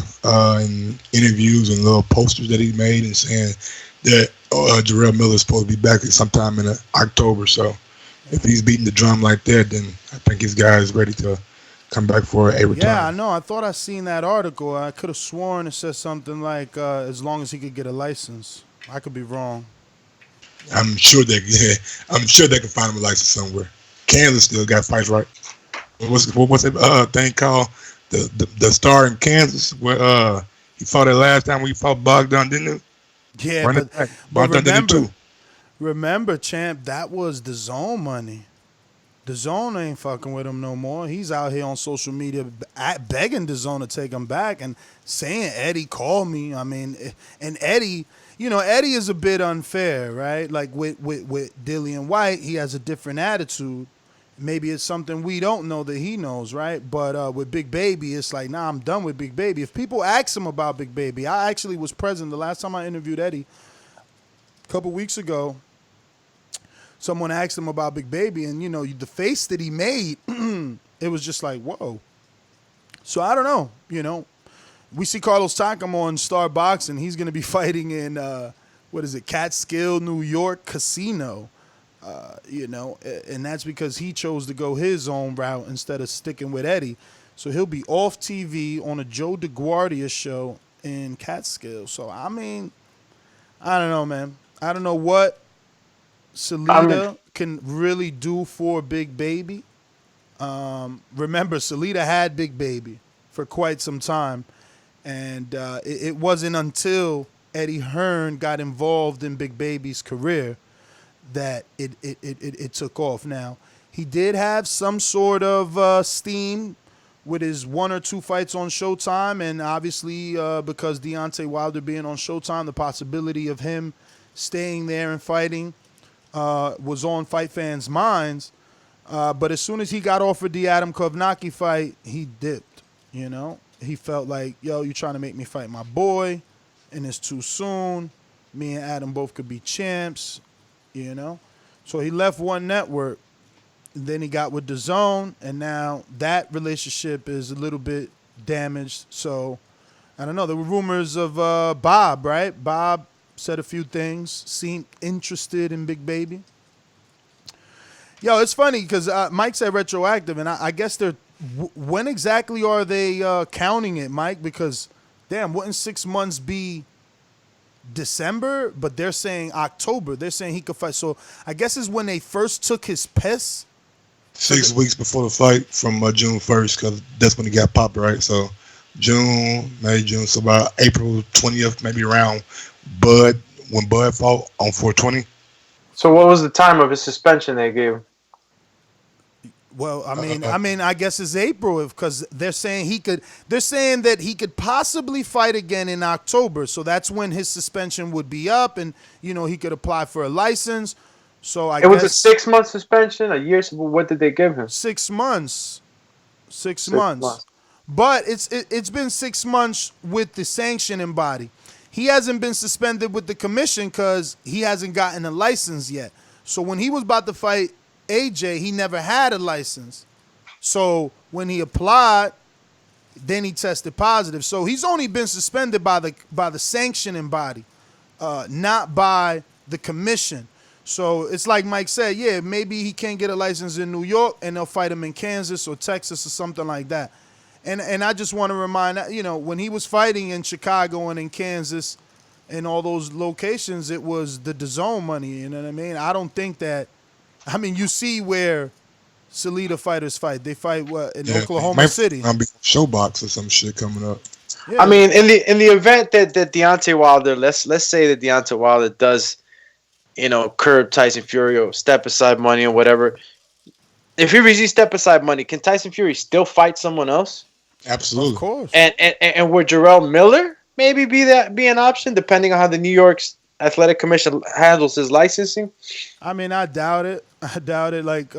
in interviews and little posters that he made and saying that Jarrell Miller is supposed to be back sometime in October. So if he's beating the drum like that, then I think his guy is ready to come back for a return. Yeah, I know. I thought I seen that article. I could have sworn it said something like as long as he could get a license. I could be wrong. I'm sure they can find him a license somewhere. Kansas still got fights, right? What's that thing called? The Star in Kansas where he fought it last time when he fought Bogdan, didn't he? Yeah, but Bogdan did it too. Remember, champ, that was the Dazn money. The Dazn ain't fucking with him no more. He's out here on social media begging the Dazn to take him back and saying, Eddie, call me. I mean, and Eddie, you know, Eddie is a bit unfair, right? Like with Dillian White, he has a different attitude. Maybe it's something we don't know that he knows, right? But with Big Baby, it's like, nah, I'm done with Big Baby. If people ask him about Big Baby, I actually was present the last time I interviewed Eddie a couple weeks ago. Someone asked him about Big Baby, and, you know, the face that he made, it was just like, whoa. So I don't know, you know. We see Carlos Takam on Star Boxing. He's going to be fighting in, Catskill, New York Casino. You know, and that's because he chose to go his own route instead of sticking with Eddie. So he'll be off TV on a Joe DeGuardia show in Catskill. So, I mean, I don't know, man. I don't know what Salita can really do for Big Baby. Remember, Salita had Big Baby for quite some time. And it wasn't until Eddie Hearn got involved in Big Baby's career that it took off. Now, he did have some sort of steam with his 1 or 2 fights on Showtime, and obviously because Deontay Wilder being on Showtime, the possibility of him staying there and fighting was on fight fans' minds. But as soon as he got offered the Adam Kovnacki fight, he dipped, you know. He felt like, yo, you trying to make me fight my boy, and it's too soon. Me and Adam both could be champs. You know, so he left One Network, and then he got with Dazn, and now that relationship is a little bit damaged. So I don't know. There were rumors of Bob, right? Bob said a few things, seemed interested in Big Baby. Yo, it's funny because Mike said retroactive, and I guess they're. When exactly are they counting it, Mike? Because damn, wouldn't 6 months be December, but they're saying October. They're saying he could fight. So I guess is when they first took his piss. 6 weeks before the fight from June 1st, because that's when he got popped, right? So June, May, June, so about April 20th, maybe around when Bud fought on 420. So what was the time of his suspension they gave him? Well, I guess it's April because they're saying he could. They're saying that he could possibly fight again in October. So that's when his suspension would be up, and you know he could apply for a license. So I guess was a 6 month suspension, a year. What did they give him? 6 months. 6 months. But it's been 6 months with the sanctioning body. He hasn't been suspended with the commission because he hasn't gotten a license yet. So when he was about to fight AJ, he never had a license. So when he applied, then he tested positive. So he's only been suspended by the sanctioning body, not by the commission. So it's like Mike said, yeah, maybe he can't get a license in New York and they'll fight him in Kansas or Texas or something like that. And I just want to remind, when he was fighting in Chicago and in Kansas and all those locations, it was the DAZN money, you know what I mean? I don't think that, you see where Salida fighters fight. They fight in Oklahoma City. I'll be Showbox or some shit coming up. Yeah. I mean, in the event that Deontay Wilder, let's say that Deontay Wilder does, curb Tyson Fury or step aside money or whatever. If he receives step aside money, can Tyson Fury still fight someone else? Absolutely, of course. And would Jarrell Miller maybe be an option depending on how the New York's Athletic Commission handles his licensing? I doubt it. Like,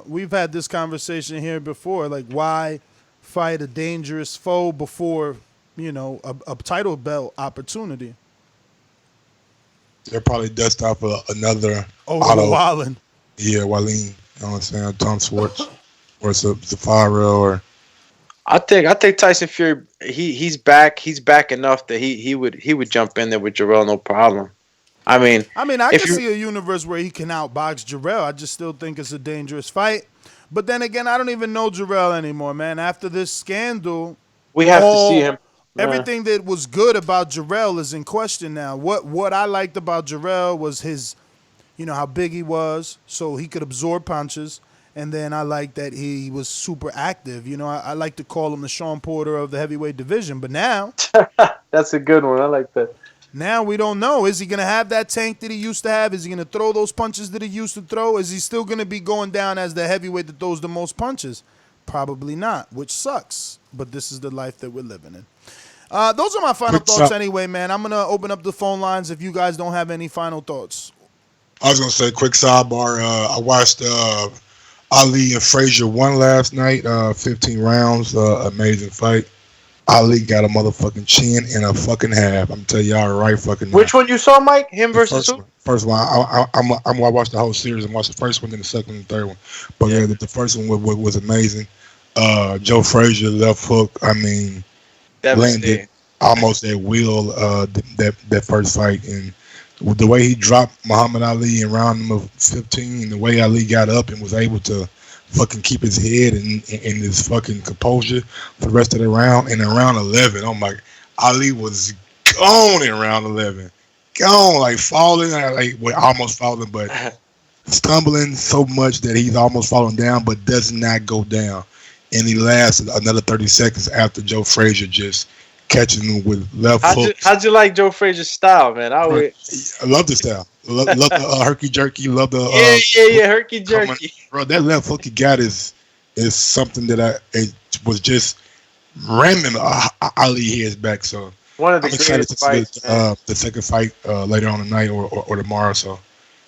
we've had this conversation here before. Like, why fight a dangerous foe before, a title belt opportunity? They'll probably dust off another Wallin. Yeah, Wallin. You know what I'm saying? Tom Schwartz or Zafara or. I think Tyson Fury. He's back. He's back enough that he would jump in there with Jarrell, no problem. I can see a universe where he can outbox Jarrell. I just still think it's a dangerous fight. But then again, I don't even know Jarrell anymore, man. After this scandal, we have to see him. Everything that was good about Jarrell is in question now. What I liked about Jarrell was his, how big he was, so he could absorb punches. And then I liked that he was super active. I like to call him the Sean Porter of the heavyweight division. But now, that's a good one. I like that. Now we don't know. Is he going to have that tank that he used to have? Is he going to throw those punches that he used to throw? Is he still going to be going down as the heavyweight that throws the most punches? Probably not, which sucks. But this is the life that we're living in. Those are my final thoughts anyway, man. I'm going to open up the phone lines if you guys don't have any final thoughts. I was going to say, quick sidebar. I watched Ali and Frazier won last night, 15 rounds, amazing fight. Ali got a motherfucking chin and a fucking half. I'm telling y'all right fucking. Which one you saw, Mike? Him versus who? First one. I watched the whole series and watched the first one, then the second and the third one. But yeah, the first one was amazing. Joe Frazier left hook. Landed almost at will. That first fight, and the way he dropped Muhammad Ali in round number 15, the way Ali got up and was able to fucking keep his head and his fucking composure for the rest of the round. And in round 11, oh my, Ali was gone in round 11. Gone, like falling, almost falling, but stumbling so much that he's almost falling down, but does not go down. And he lasts another 30 seconds after Joe Frazier just catching him with left hook. How'd you like Joe Frazier's style, man? I love the style. Love the herky jerky. Love the herky jerky. Bro, that left hook he got is something that it was just ramming Ali heads back. So I'm excited to see the second fight later on tonight or tomorrow. So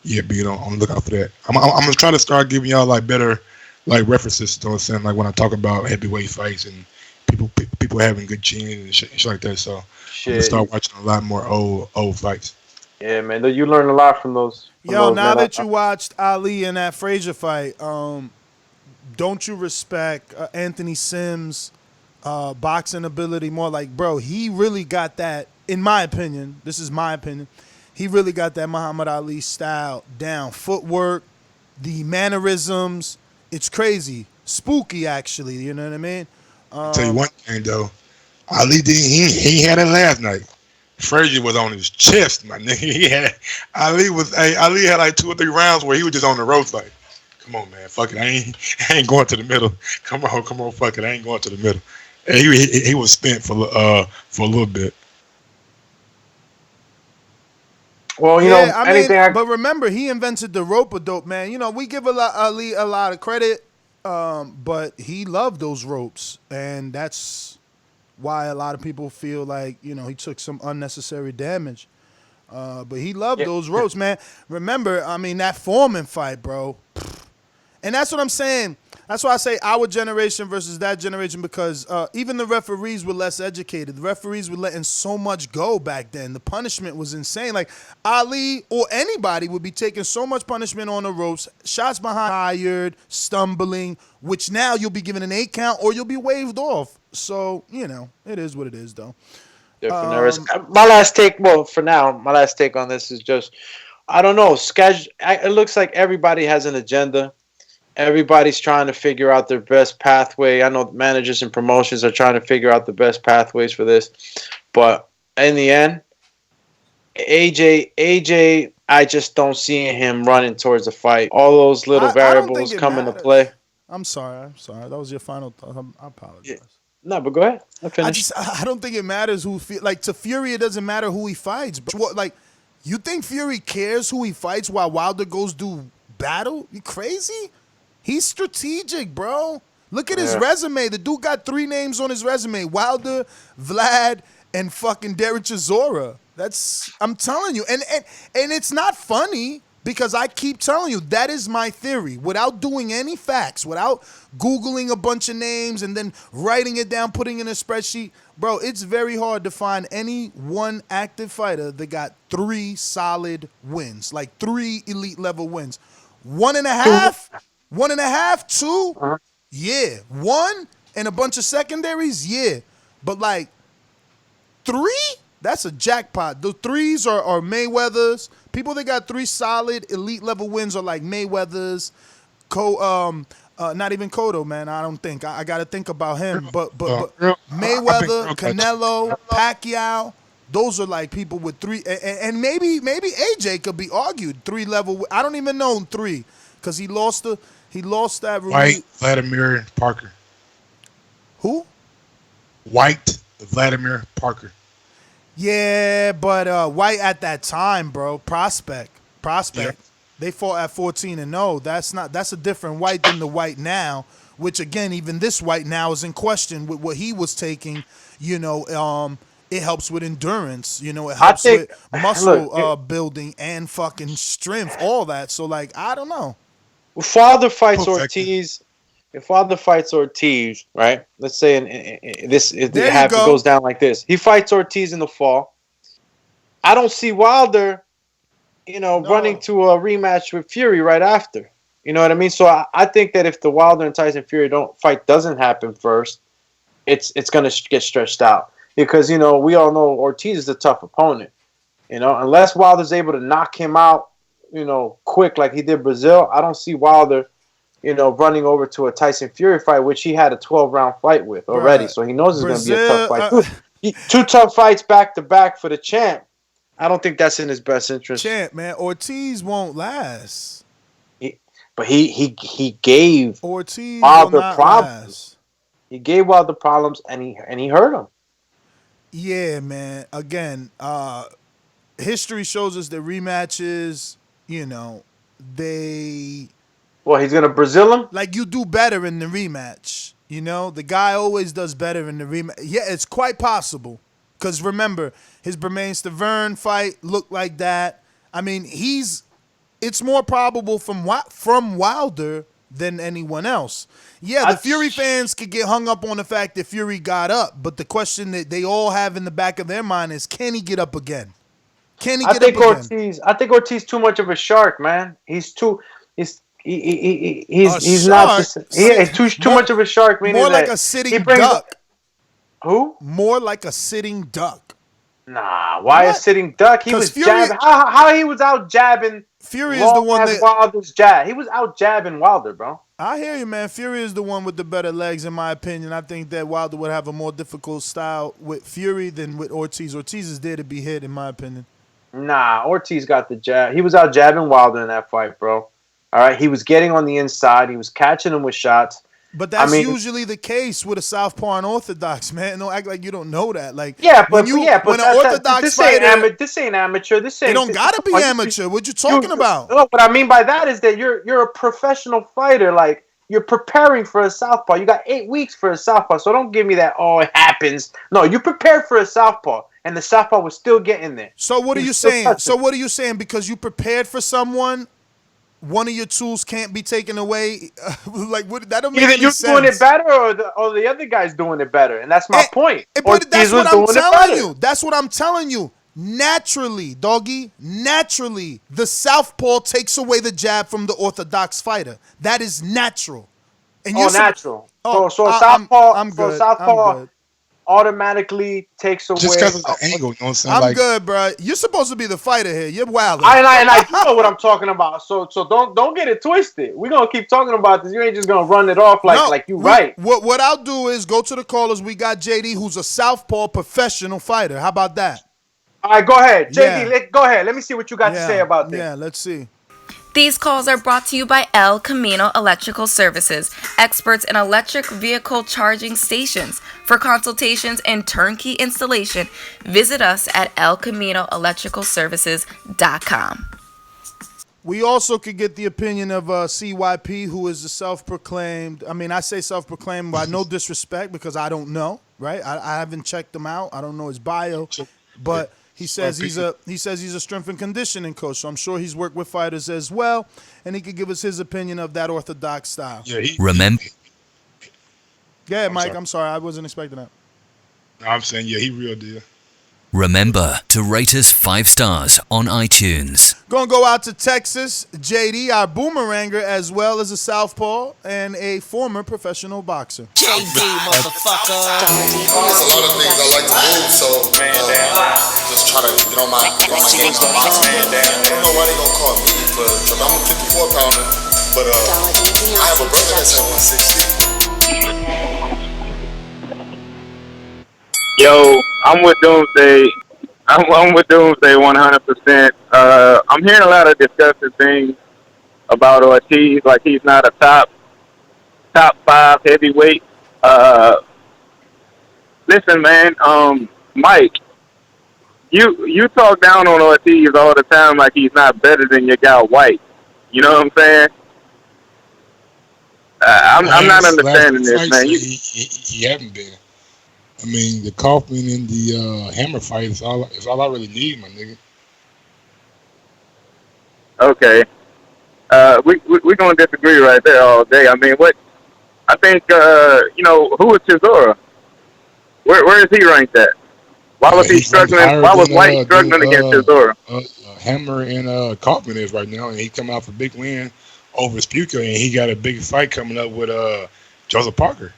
yeah, be on the lookout for that. I'm gonna try to start giving y'all like better like references. You know what I'm saying? Like when I talk about heavyweight fights and people having good chin and shit like that. So I'm gonna start watching a lot more old fights. Yeah, man. You learn a lot from those. Now that you watched Ali in that Frazier fight, don't you respect Anthony Sims' boxing ability more? Like, bro, he really got that, in my opinion, this is my opinion, he really got that Muhammad Ali style down. Footwork, the mannerisms, it's crazy. Spooky, actually, you know what I mean? I'll tell you one thing, though. Ali he had it last night. Frazier was on his chest, my nigga. Ali had like 2 or 3 rounds where he was just on the ropes like, come on, man, fuck it, I ain't going to the middle. Come on, fuck it, I ain't going to the middle. And he was spent for a little bit. Well, but remember, he invented the rope-a-dope, man. We give Ali a lot of credit, but he loved those ropes, and that's why a lot of people feel like, he took some unnecessary damage. But he loved those ropes, man. Remember, that Foreman fight, bro. And that's what I'm saying. That's why I say our generation versus that generation, because even the referees were less educated. The referees were letting so much go back then. The punishment was insane. Like Ali or anybody would be taking so much punishment on the ropes, shots behind, tired, stumbling, which now you'll be given an 8 count or you'll be waved off. So, it is what it is, though. Different eras. My last take, for now, my last take on this is just, I don't know. It looks like everybody has an agenda. Everybody's trying to figure out their best pathway. I know managers and promotions are trying to figure out the best pathways for this. But in the end, AJ, I just don't see him running towards the fight. All those little variables come into play. I'm sorry. That was your final thought. I apologize. Yeah. No, but go ahead. I don't think it matters who. To Fury, it doesn't matter who he fights. Bro. You think Fury cares who he fights while Wilder goes do battle? You crazy? He's strategic, bro. Look at his resume. The dude got 3 names on his resume: Wilder, Vlad, and fucking Derek Chisora. I'm telling you, and it's not funny because I keep telling you that is my theory. Without doing any facts, without Googling a bunch of names and then writing it down, putting it in a spreadsheet, bro, it's very hard to find any one active fighter that got 3 solid wins, like 3 elite level wins. 1.5, 2, yeah. 1 and a bunch of secondaries, yeah. But 3, that's a jackpot. The 3s are Mayweather's. People that got 3 solid elite level wins are like Mayweather's, not even Cotto, man. I don't think. I got to think about him. But Mayweather, Canelo, Pacquiao, those are like people with 3. And maybe AJ could be argued 3 level. I don't even know 3 because he lost that. White, Vladimir Parker. Who? White, Vladimir Parker. Yeah, but White at that time, bro, prospect. Yeah. They fought at 14-0. That's a different White than the White now, which again, even this White now is in question with what he was taking. It helps with endurance. It helps with muscle building and fucking strength, all that. So I don't know. If Wilder fights Ortiz, right? Let's say it goes down like this. He fights Ortiz in the fall. I don't see Wilder, running to a rematch with Fury right after. You know what I mean? So I think that if the Wilder and Tyson Fury fight doesn't happen first, it's going to get stretched out. Because, we all know Ortiz is a tough opponent. Unless Wilder's able to knock him out, quick like he did Brazil, I don't see Wilder, running over to a Tyson Fury fight, which he had a 12-round fight with already. Right. So he knows it's going to be a tough fight. 2 tough fights back-to-back for the champ. I don't think that's in his best interest. Champ, man. Ortiz won't last. But he gave Ortiz Wilder problems. Last. He gave Wilder problems, and he hurt him. Yeah, man. Again, history shows us that rematches, they... Well, he's going to Brazil him? You do better in the rematch. The guy always does better in the rematch. Yeah, it's quite possible. Because remember, his Bermain Stavern fight looked like that. I mean, it's more probable from Wilder than anyone else. Yeah, the Fury fans could get hung up on the fact that Fury got up, but the question that they all have in the back of their mind is, can he get up again? I think Ortiz too much of a shark, man. He's too much of a shark. Meaning more like a sitting duck. Who? More like a sitting duck. Nah, why a sitting duck? He was jabbing. How he was out jabbing? Fury is the one that Wilder's jab. He was out jabbing Wilder, bro. I hear you, man. Fury is the one with the better legs, in my opinion. I think that Wilder would have a more difficult style with Fury than with Ortiz. Ortiz is there to be hit, in my opinion. Nah, Ortiz got the jab. He was out jabbing Wilder in that fight, bro. All right, he was getting on the inside. He was catching him with shots. But that's usually the case with a southpaw and orthodox, man. Don't act like you don't know that. When an orthodox fighter, this ain't amateur. It don't gotta be amateur. What you talking about? No, what I mean by that is that you're a professional fighter. Like, you're preparing for a southpaw. You got 8 weeks for a southpaw. So don't give me that. Oh, it happens. No, you prepared for a southpaw, and the southpaw was still getting there. So what are you saying? So what are you saying? Because you prepared for someone. one of your tools can't be taken away. Like, that don't make Either any you're sense. doing it better or the other guy's doing it better, and that's my point. But that's what I'm telling you. That's what I'm telling you. Naturally, doggy, naturally, the southpaw takes away the jab from the orthodox fighter. That is natural. And natural. Oh, so southpaw. I'm so good. southpaw I'm good. automatically takes away. Just because of the angle, you know what I'm saying? I'm good, bro. You're supposed to be the fighter here. You're wild. I do know what I'm talking about. So don't get it twisted. We're gonna keep talking about this. You ain't just gonna run it off like you right. What I'll do is go to the callers. We got JD, who's a southpaw professional fighter. How about that? All right, go ahead, JD. Go ahead. Let me see what you got to say about this. Yeah, let's see. These calls are brought to you by El Camino Electrical Services, experts in electric vehicle charging stations. For consultations and turnkey installation, visit us at elcaminoelectricalservices.com. We also could get the opinion of CYP, who is the self-proclaimed, I say self-proclaimed by no disrespect because I don't know, right? I haven't checked him out. I don't know his bio, but he says he's a strength and conditioning coach, so I'm sure he's worked with fighters as well, and he could give us his opinion of that orthodox style. Yeah, Remember? Yeah, Mike, I'm sorry. I wasn't expecting that. No, I'm saying, he real deal. Remember to rate us 5 stars on iTunes. Gonna go out to Texas, JD, our boomeranger, as well as a southpaw and a former professional boxer. JD, motherfucker. There's a lot of things I like to move, so just try to get my games on boxing. I don't know why they gonna call me, but I'm a 54-pounder. But I have a brother that's at 160. Yo, I'm with Doomsday. I'm with Doomsday 100%. I'm hearing a lot of disgusting things about Ortiz, like he's not a top 5 heavyweight. Listen, man, Mike, you talk down on Ortiz all the time like he's not better than your guy White. You know what I'm saying? I'm not understanding this, man. He haven't been. The Kaufman and the Hammer fight is all I really need, my nigga. Okay. We're going to disagree right there all day. What? I think, who is Chisora? Where is he ranked at? Why was he struggling? Why was White struggling against Chisora? Hammer and Kaufman is right now, and he coming off a big win over Spuka, and he got a big fight coming up with Joseph Parker.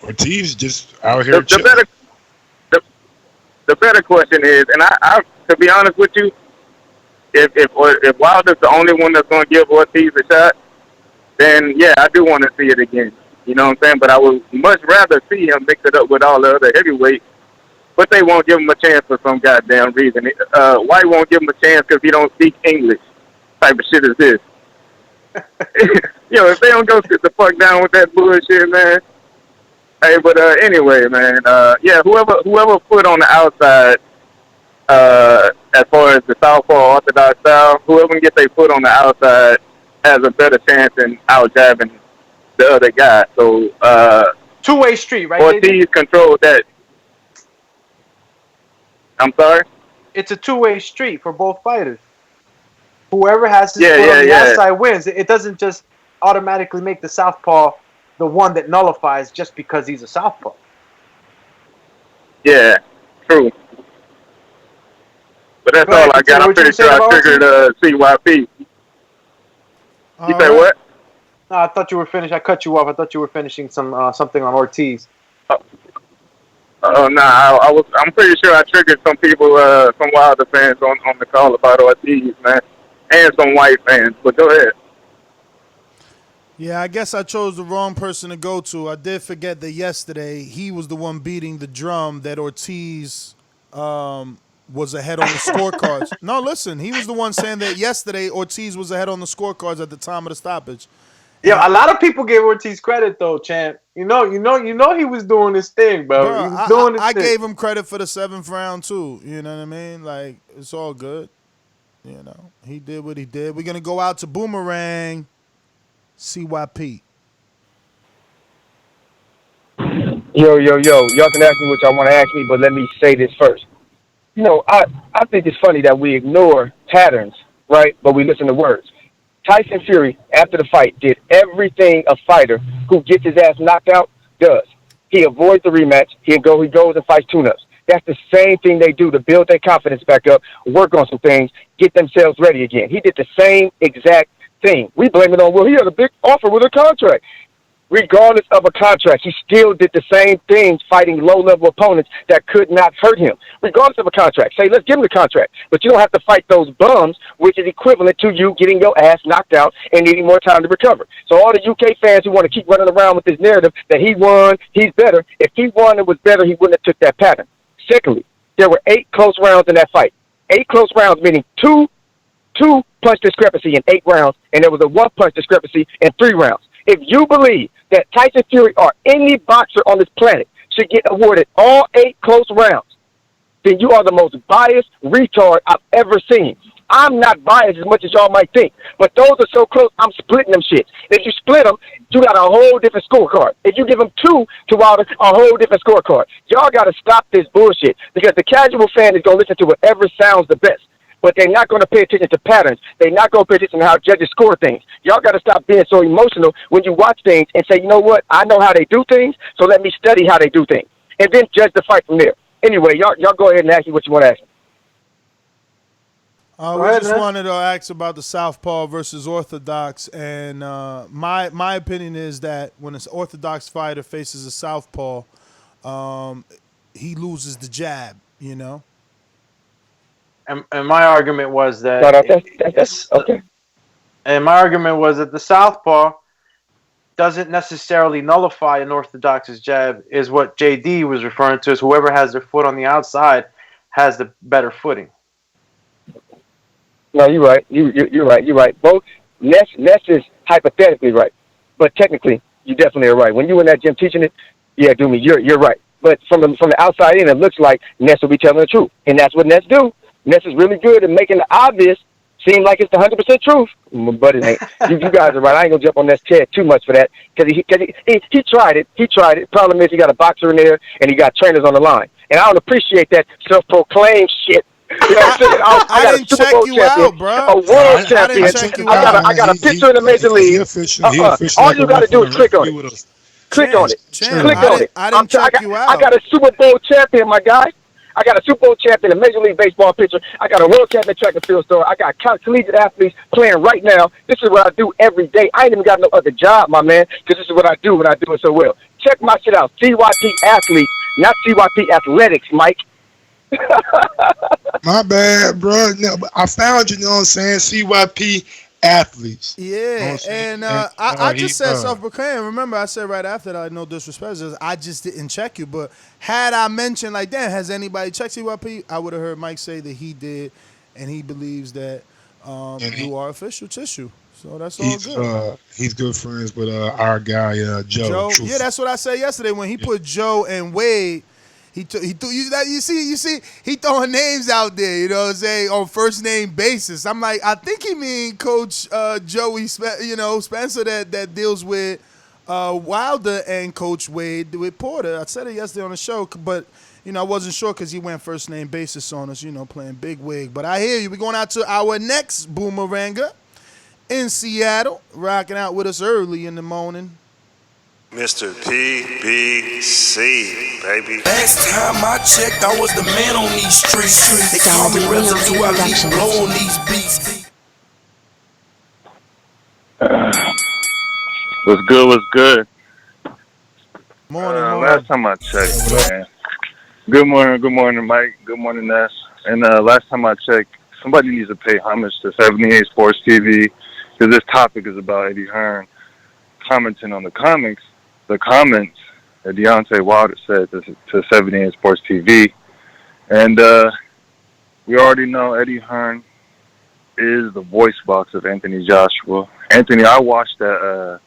Ortiz just out here chilling. The better question is, and I to be honest with you, if Wilder's the only one that's going to give Ortiz a shot, then yeah, I do want to see it again. You know what I'm saying? But I would much rather see him mix it up with all the other heavyweights. But they won't give him a chance for some goddamn reason. White won't give him a chance because he don't speak English. Type of shit is this? If they don't go sit the fuck down with that bullshit, man. Hey, but anyway, man. Whoever put on the outside, as far as the southpaw orthodox style, whoever can get their foot on the outside has a better chance in out jabbing the other guy. So two-way street, right? Ortiz controls that. I'm sorry? It's a two-way street for both fighters. Whoever has his foot on the outside wins. It doesn't just automatically make the southpaw the one that nullifies just because he's a southpaw. Yeah, true. But that's all I got. I'm pretty sure I triggered CYP. You say what? No, I thought you were finished. I cut you off. I thought you were finishing something on Ortiz. I'm pretty sure I triggered some people, some Wilder fans on the call about Ortiz, man, and some White fans. But go ahead. Yeah, I guess I chose the wrong person to go to. I did forget that yesterday he was the one beating the drum that Ortiz was ahead on the scorecards. No, listen, he was the one saying that yesterday Ortiz was ahead on the scorecards at the time of the stoppage. Yeah, a lot of people gave Ortiz credit though, champ. You know, he was doing his thing, bro. He was doing his thing. I gave him credit for the 7th round too. You know what I mean? Like, it's all good. You know, he did what he did. We're gonna go out to Boomerang. CYP. Yo. Y'all can ask me what y'all want to ask me, but let me say this first. I think it's funny that we ignore patterns, right? But we listen to words. Tyson Fury, after the fight, did everything a fighter who gets his ass knocked out does. He avoids the rematch. He goes and fights tune-ups. That's the same thing they do to build their confidence back up, work on some things, get themselves ready again. He did the same exact thing. We blame it on, well, he had a big offer with a contract. Regardless of a contract, he still did the same things fighting low-level opponents that could not hurt him. Regardless of a contract. Say, let's give him the contract. But you don't have to fight those bums, which is equivalent to you getting your ass knocked out and needing more time to recover. So all the UK fans who want to keep running around with this narrative that he won, he's better. If he won and was better, he wouldn't have took that pattern. Secondly, there were 8 close rounds in that fight. 8 close rounds, meaning two punch discrepancy in 8 rounds, and there was a 1-punch discrepancy in 3 rounds. If you believe that Tyson Fury or any boxer on this planet should get awarded all 8 close rounds, then you are the most biased retard I've ever seen. I'm not biased as much as y'all might think, but those are so close, I'm splitting them shits. If you split them, you got a whole different scorecard. If you give them 2 to Wilder, a whole different scorecard. Y'all got to stop this bullshit because the casual fan is going to listen to whatever sounds the best. But they're not going to pay attention to patterns. They're not going to pay attention to how judges score things. Y'all got to stop being so emotional when you watch things and say, you know what, I know how they do things, so let me study how they do things. And then judge the fight from there. Anyway, y'all go ahead and ask me what you want to ask me. We just wanted to ask about the Southpaw versus Orthodox, and my opinion is that when an Orthodox fighter faces a Southpaw, he loses the jab, you know? And my argument was that okay. And my argument was that the southpaw doesn't necessarily nullify an orthodox's jab. Is what JD was referring to as whoever has their foot on the outside has the better footing. No, you're right. You're right. You're right. Both Ness is hypothetically right, but technically you definitely are right. When you in that gym teaching it, yeah, Doomy, you're right. But from the outside in, it looks like Ness will be telling the truth, and that's what Ness do. Ness is really good at making the obvious seem like it's the 100% truth, but it ain't. You guys are right. I ain't gonna jump on Ness' head too much for that because he tried it. He tried it. Problem is he got a boxer in there and he got trainers on the line, and I don't appreciate that self-proclaimed shit. You know what I'm saying? I got a Super Bowl champion, a world champion. I got a picture in the major league. All you got to do is click on it. Click on it. Click on it. I didn't check you out. I got a Super Bowl champion, my guy. I got a Super Bowl champion, a Major League Baseball pitcher. I got a world champion track and field star. I got collegiate athletes playing right now. This is what I do every day. I ain't even got no other job, my man, because this is what I do when I do it so well. Check my shit out. CYP athletes, not CYP athletics, Mike. My bad, bro. No, but I found you know what I'm saying? CYP athletes. Yeah, and I just said self-proclaimed. Remember, I said right after that, no disrespect, I just didn't check you. But had I mentioned like, damn, has anybody checked CYP? I would have heard Mike say that he did, and he believes that you are official tissue. So that's all good. He's good friends with our guy Joe. Yeah, that's what I said yesterday when he put Joe and Wade. He see, he throwing names out there, you know what I'm saying, on first name basis. I'm like, I think he mean Coach Joey, Spencer that deals with Wilder and Coach Wade with Porter. I said it yesterday on the show, but I wasn't sure because he went first name basis on us, playing big wig. But I hear you. We're going out to our next boomeranger in Seattle, rocking out with us early in the morning. Mr. PBC, baby. Last time I checked, I was the man on these streets. They call me residue, I leave blow on these beats. What's good, what's good? Morning. Last time I checked, man. Good morning, Mike. Good morning, Ness. And last time I checked, somebody needs to pay homage to 78 Sports TV because this topic is about Eddie Hearn commenting on the comments that Deontay Wilder said to 78 Sports TV. And we already know Eddie Hearn is the voice box of Anthony Joshua. Anthony, I watched that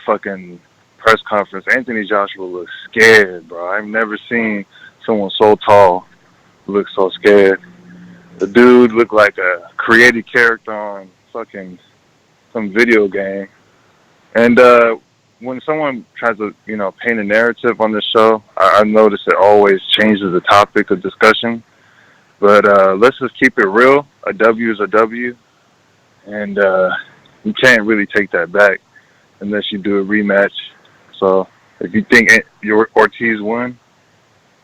fucking press conference. Anthony Joshua looked scared, bro. I've never seen someone so tall look so scared. The dude looked like a created character on fucking some video game. And when someone tries to, paint a narrative on this show, I notice it always changes the topic of discussion. But let's just keep it real. A W is a W. And You can't really take that back unless you do a rematch. So if you think your Ortiz win,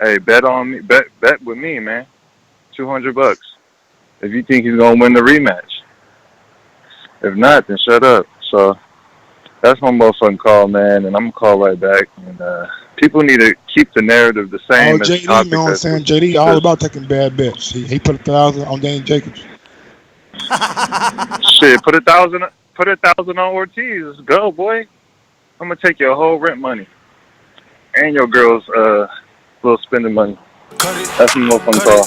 hey, bet on me. Bet with me, man. $200. If you think he's gonna win the rematch. If not, then shut up. So that's my motherfucking call, man, and I'm gonna call right back. And people need to keep the narrative the same as the JD, topic. you know what I'm saying? JD all about taking bad bets. He put 1,000 on Dane Jacobs. Shit, put 1,000 on Ortiz. Let's go, boy. I'm gonna take your whole rent money and your girl's little spending money. That's my motherfucking call.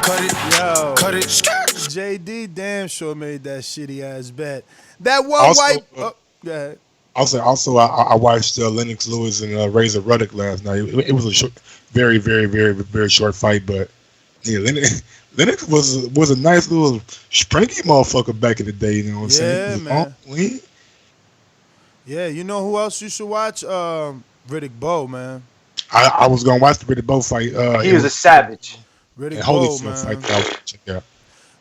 Yo, JD damn sure made that shitty ass bet. That one Also, white. Go ahead. Also, I watched Lennox Lewis and Razor Ruddock last night. It was a short, very, very, very, very short fight, but yeah, Lennox was a nice little springy motherfucker back in the day. You know what I'm saying? Yeah, man. Yeah, you know who else you should watch? Riddick Bowe, man. I was gonna watch the Riddick Bowe fight. He was a savage. Riddick Bowe, man. Fight that I was check out.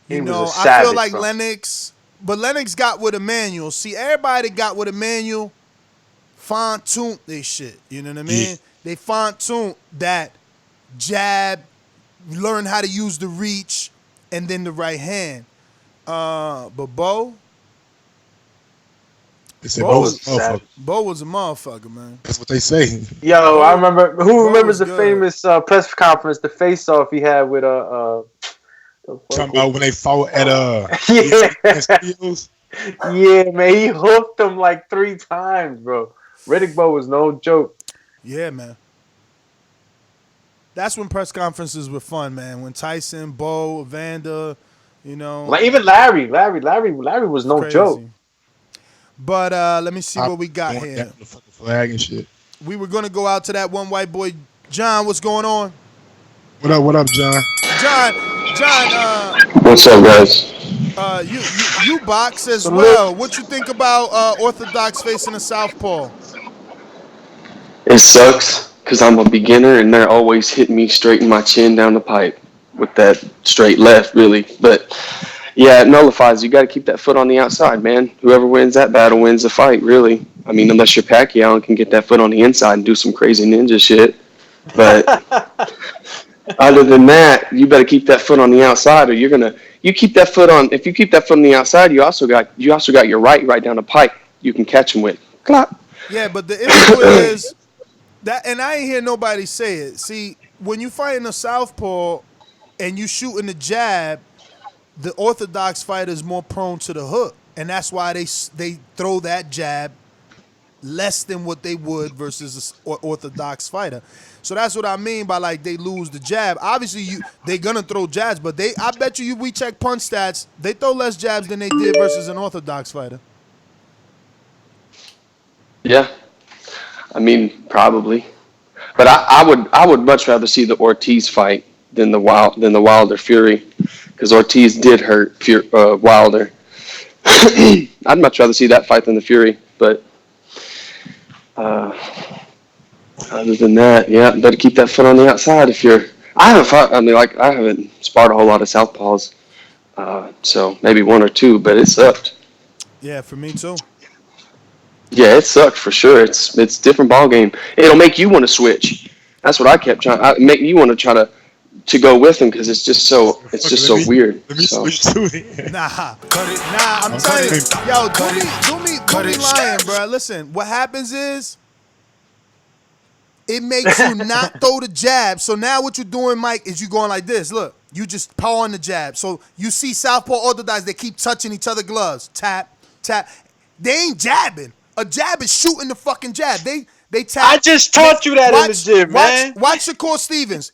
You know, I feel like Lennox, but Lennox got with Emmanuel. See, everybody that got with Emmanuel fine-tuned this shit. You know what I mean? Yeah. They fine-tuned that jab, learn how to use the reach, and then the right hand. But Bowe was a motherfucker, man. That's what they say. Yo, I remember. Who remembers the famous press conference, the face-off he had with talking about when they fought at yeah, man, he hooked him like 3 times, bro. Riddick Bowe was no joke. Yeah, man. That's when press conferences were fun, man. When Tyson, Bowe, Evander, you know, like even Larry was no joke. But let me see what we got here. The fucking flag and shit. We were gonna go out to that one white boy, John. What's going on? What up, John? John. What's up, guys? You box as well. What you think about Orthodox facing a southpaw? It sucks because I'm a beginner and they're always hitting me straight in my chin down the pipe with that straight left, really. But yeah, it nullifies. You got to keep that foot on the outside, man. Whoever wins that battle wins the fight, really. I mean, unless you're Pacquiao and can get that foot on the inside and do some crazy ninja shit. But other than that, you better keep that foot on the outside, or you keep that foot on. If you keep that foot on the outside, you also got your right down the pipe. You can catch him with. Clap. Yeah, but the issue is that, and I ain't hear nobody say it. See, when you fight in a southpaw and you shoot in the jab, the Orthodox fighter is more prone to the hook, and that's why they throw that jab less than what they would versus an Orthodox fighter. So that's what I mean by like they lose the jab. Obviously, they're gonna throw jabs, but I bet you we check punch stats, they throw less jabs than they did versus an Orthodox fighter. Yeah, I mean probably, but I would much rather see the Ortiz fight than the Wilder Fury, because Ortiz did hurt Wilder. I'd much rather see that fight than the Fury, but other than that, yeah, better keep that foot on the outside if you're. I haven't sparred a whole lot of southpaws, so maybe 1 or 2, but it sucked. Yeah, for me too. Yeah, it sucked for sure. It's different ball game. It'll make you want to switch. That's what I kept trying. Make you want to try to go with him because it's just so weird. Let me switch to it. Nah, I'm telling you, yo, do me lying, bro. Listen, what happens is it makes you not throw the jab. So now what you're doing, Mike, is you going like this. Look, you just power on the jab. So you see southpaw Orthodox, they keep touching each other's gloves. Tap, tap. They ain't jabbing. A jab is shooting the fucking jab. They tap. I just taught you that in the gym, man. Watch Shakur Stevens.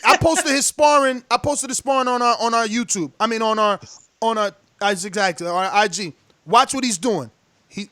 I posted his sparring. I posted his sparring on our YouTube. I mean on our exactly on our IG. Watch what he's doing.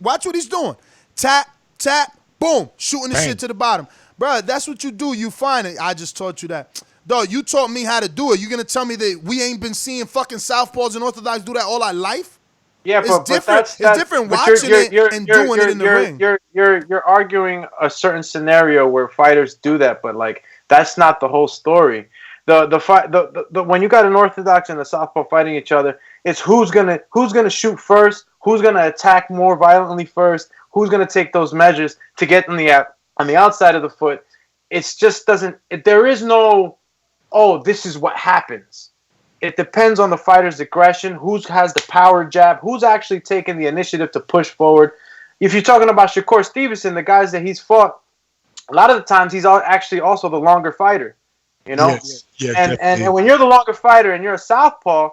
Watch what he's doing. Tap, tap, boom, shooting the shit to the bottom. Bro, that's what you do. You find it. I just taught you that. Dog, you taught me how to do it. You gonna tell me that we ain't been seeing fucking southpaws and Orthodox do that all our life? Yeah, it's different. It's different watching it and doing it in the ring. You're arguing a certain scenario where fighters do that, but like that's not the whole story. The when you got an Orthodox and a southpaw fighting each other, it's who's gonna shoot first, who's going to attack more violently first, who's going to take those measures to get on the outside of the foot. It just doesn't. There is no, oh, this is what happens. It depends on the fighter's aggression, who has the power jab, who's actually taking the initiative to push forward. If you're talking about Shakur Stevenson, the guys that he's fought, a lot of the times he's actually also the longer fighter, you know. And when you're the longer fighter and you're a southpaw,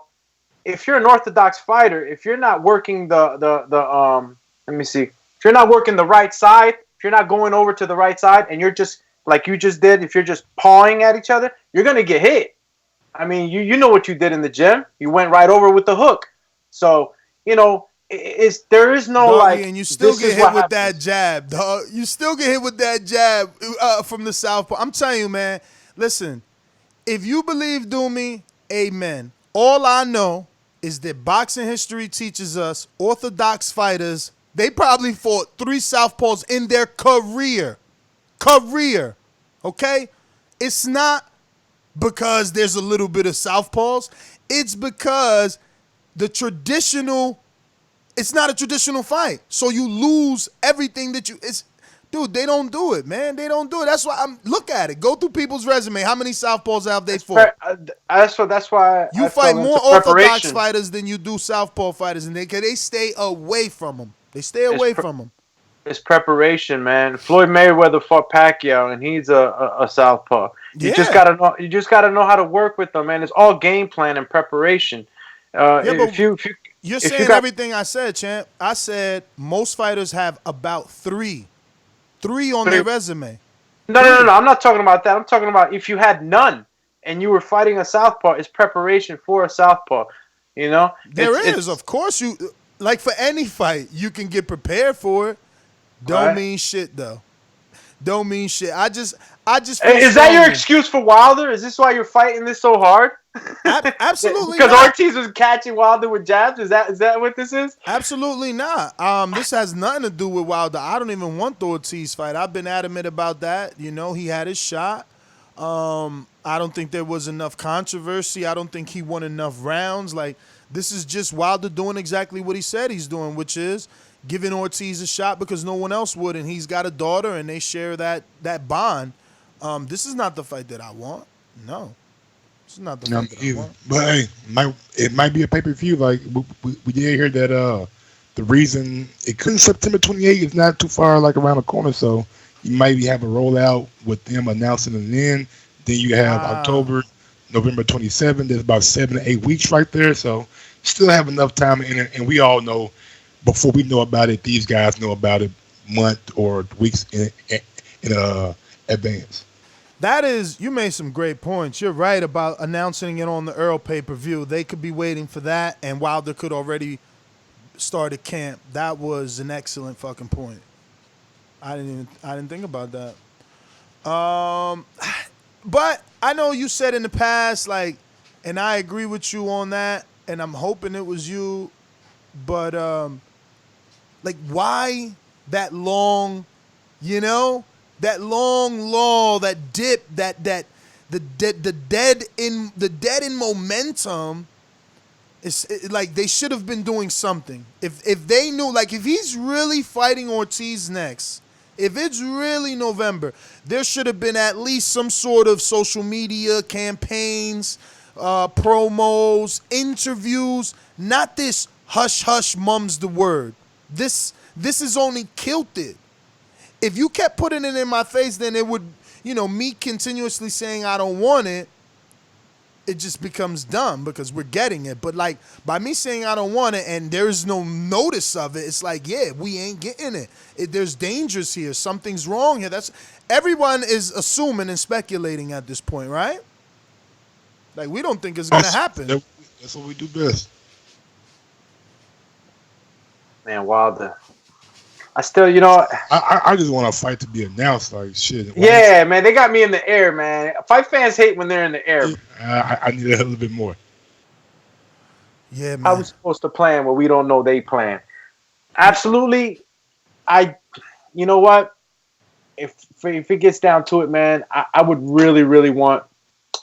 if you're an orthodox fighter, if you're not working let me see, if you're not working the right side, if you're not going over to the right side, and you're just like you just did, if you're just pawing at each other, you're gonna get hit. I mean, you know what you did in the gym. You went right over with the hook. So, you know, there is no Doggy, and you still get hit with that jab, dog. You still get hit with that jab from the southpaw. I'm telling you, man. Listen, if you believe Doomy, amen. All I know is that boxing history teaches us orthodox fighters, they probably fought 3 southpaws in their career. Okay? It's not because there's a little bit of southpaws. It's because it's not a traditional fight. So you lose everything that dude, they don't do it, man. They don't do it. That's why look at it. Go through people's resume. How many southpaws have they fought? That's why you fight more orthodox fighters than you do southpaw fighters, and they stay away from them. They stay away from them. It's preparation, man. Floyd Mayweather fought Pacquiao, and he's a southpaw. You just gotta know. You just gotta know how to work with them, man. It's all game plan and preparation. You're saying everything I said, champ. I said most fighters have about three on their resume. No. I'm not talking about that. I'm talking about if you had none and you were fighting a southpaw, it's preparation for a southpaw. You know, of course, you like for any fight you can get prepared for it. Don't mean shit though. Don't mean shit. I just. Is that your excuse for Wilder? Is this why you're fighting this so hard? Absolutely because not. Ortiz was catching Wilder with jabs. Is that what this is? Absolutely not. This has nothing to do with Wilder. I don't even want the Ortiz fight. I've been adamant about that. You know, he had his shot. I don't think there was enough controversy. I don't think he won enough rounds. Like, this is just Wilder doing exactly what he said he's doing, which is giving Ortiz a shot because no one else would, and he's got a daughter, and they share that bond. This is not the fight that I want. No. This is not the fight that I want. But hey, it might be a pay-per-view. Like, we did hear that the reason it couldn't September 28th is not too far, like, around the corner, so you might have a rollout with them announcing it then. Then you have October, November 27th. There's about 7 to 8 weeks right there, so still have enough time. And we all know, before we know about it, these guys know about it month or weeks in advance. That is, you made some great points. You're right about announcing it on the Earl pay-per-view. They could be waiting for that, and Wilder could already start a camp. That was an excellent fucking point. I didn't think about that. But I know you said in the past, like, and I agree with you on that, and I'm hoping it was you, but like, why that long, you know? That long lull, that dip, the dead in momentum. Like, they should have been doing something. If they knew, like, if he's really fighting Ortiz next, if it's really November, there should have been at least some sort of social media campaigns, promos, interviews. Not this hush hush mum's the word. This is only killed it. If you kept putting it in my face, then it would, me continuously saying I don't want it, it just becomes dumb because we're getting it. But, like, by me saying I don't want it and there's no notice of it, it's like, yeah, we ain't getting it. There's dangers here. Something's wrong here. Everyone is assuming and speculating at this point, right? Like, we don't think it's going to happen. That's what we do best. Man, Wilder. I still, I just want a fight to be announced, like, shit. Yeah, man, they got me in the air, man. Fight fans hate when they're in the air. I need a little bit more. Yeah, man. How we supposed to plan what we don't know they plan? Absolutely. You know what? If it gets down to it, man, I would really, really want,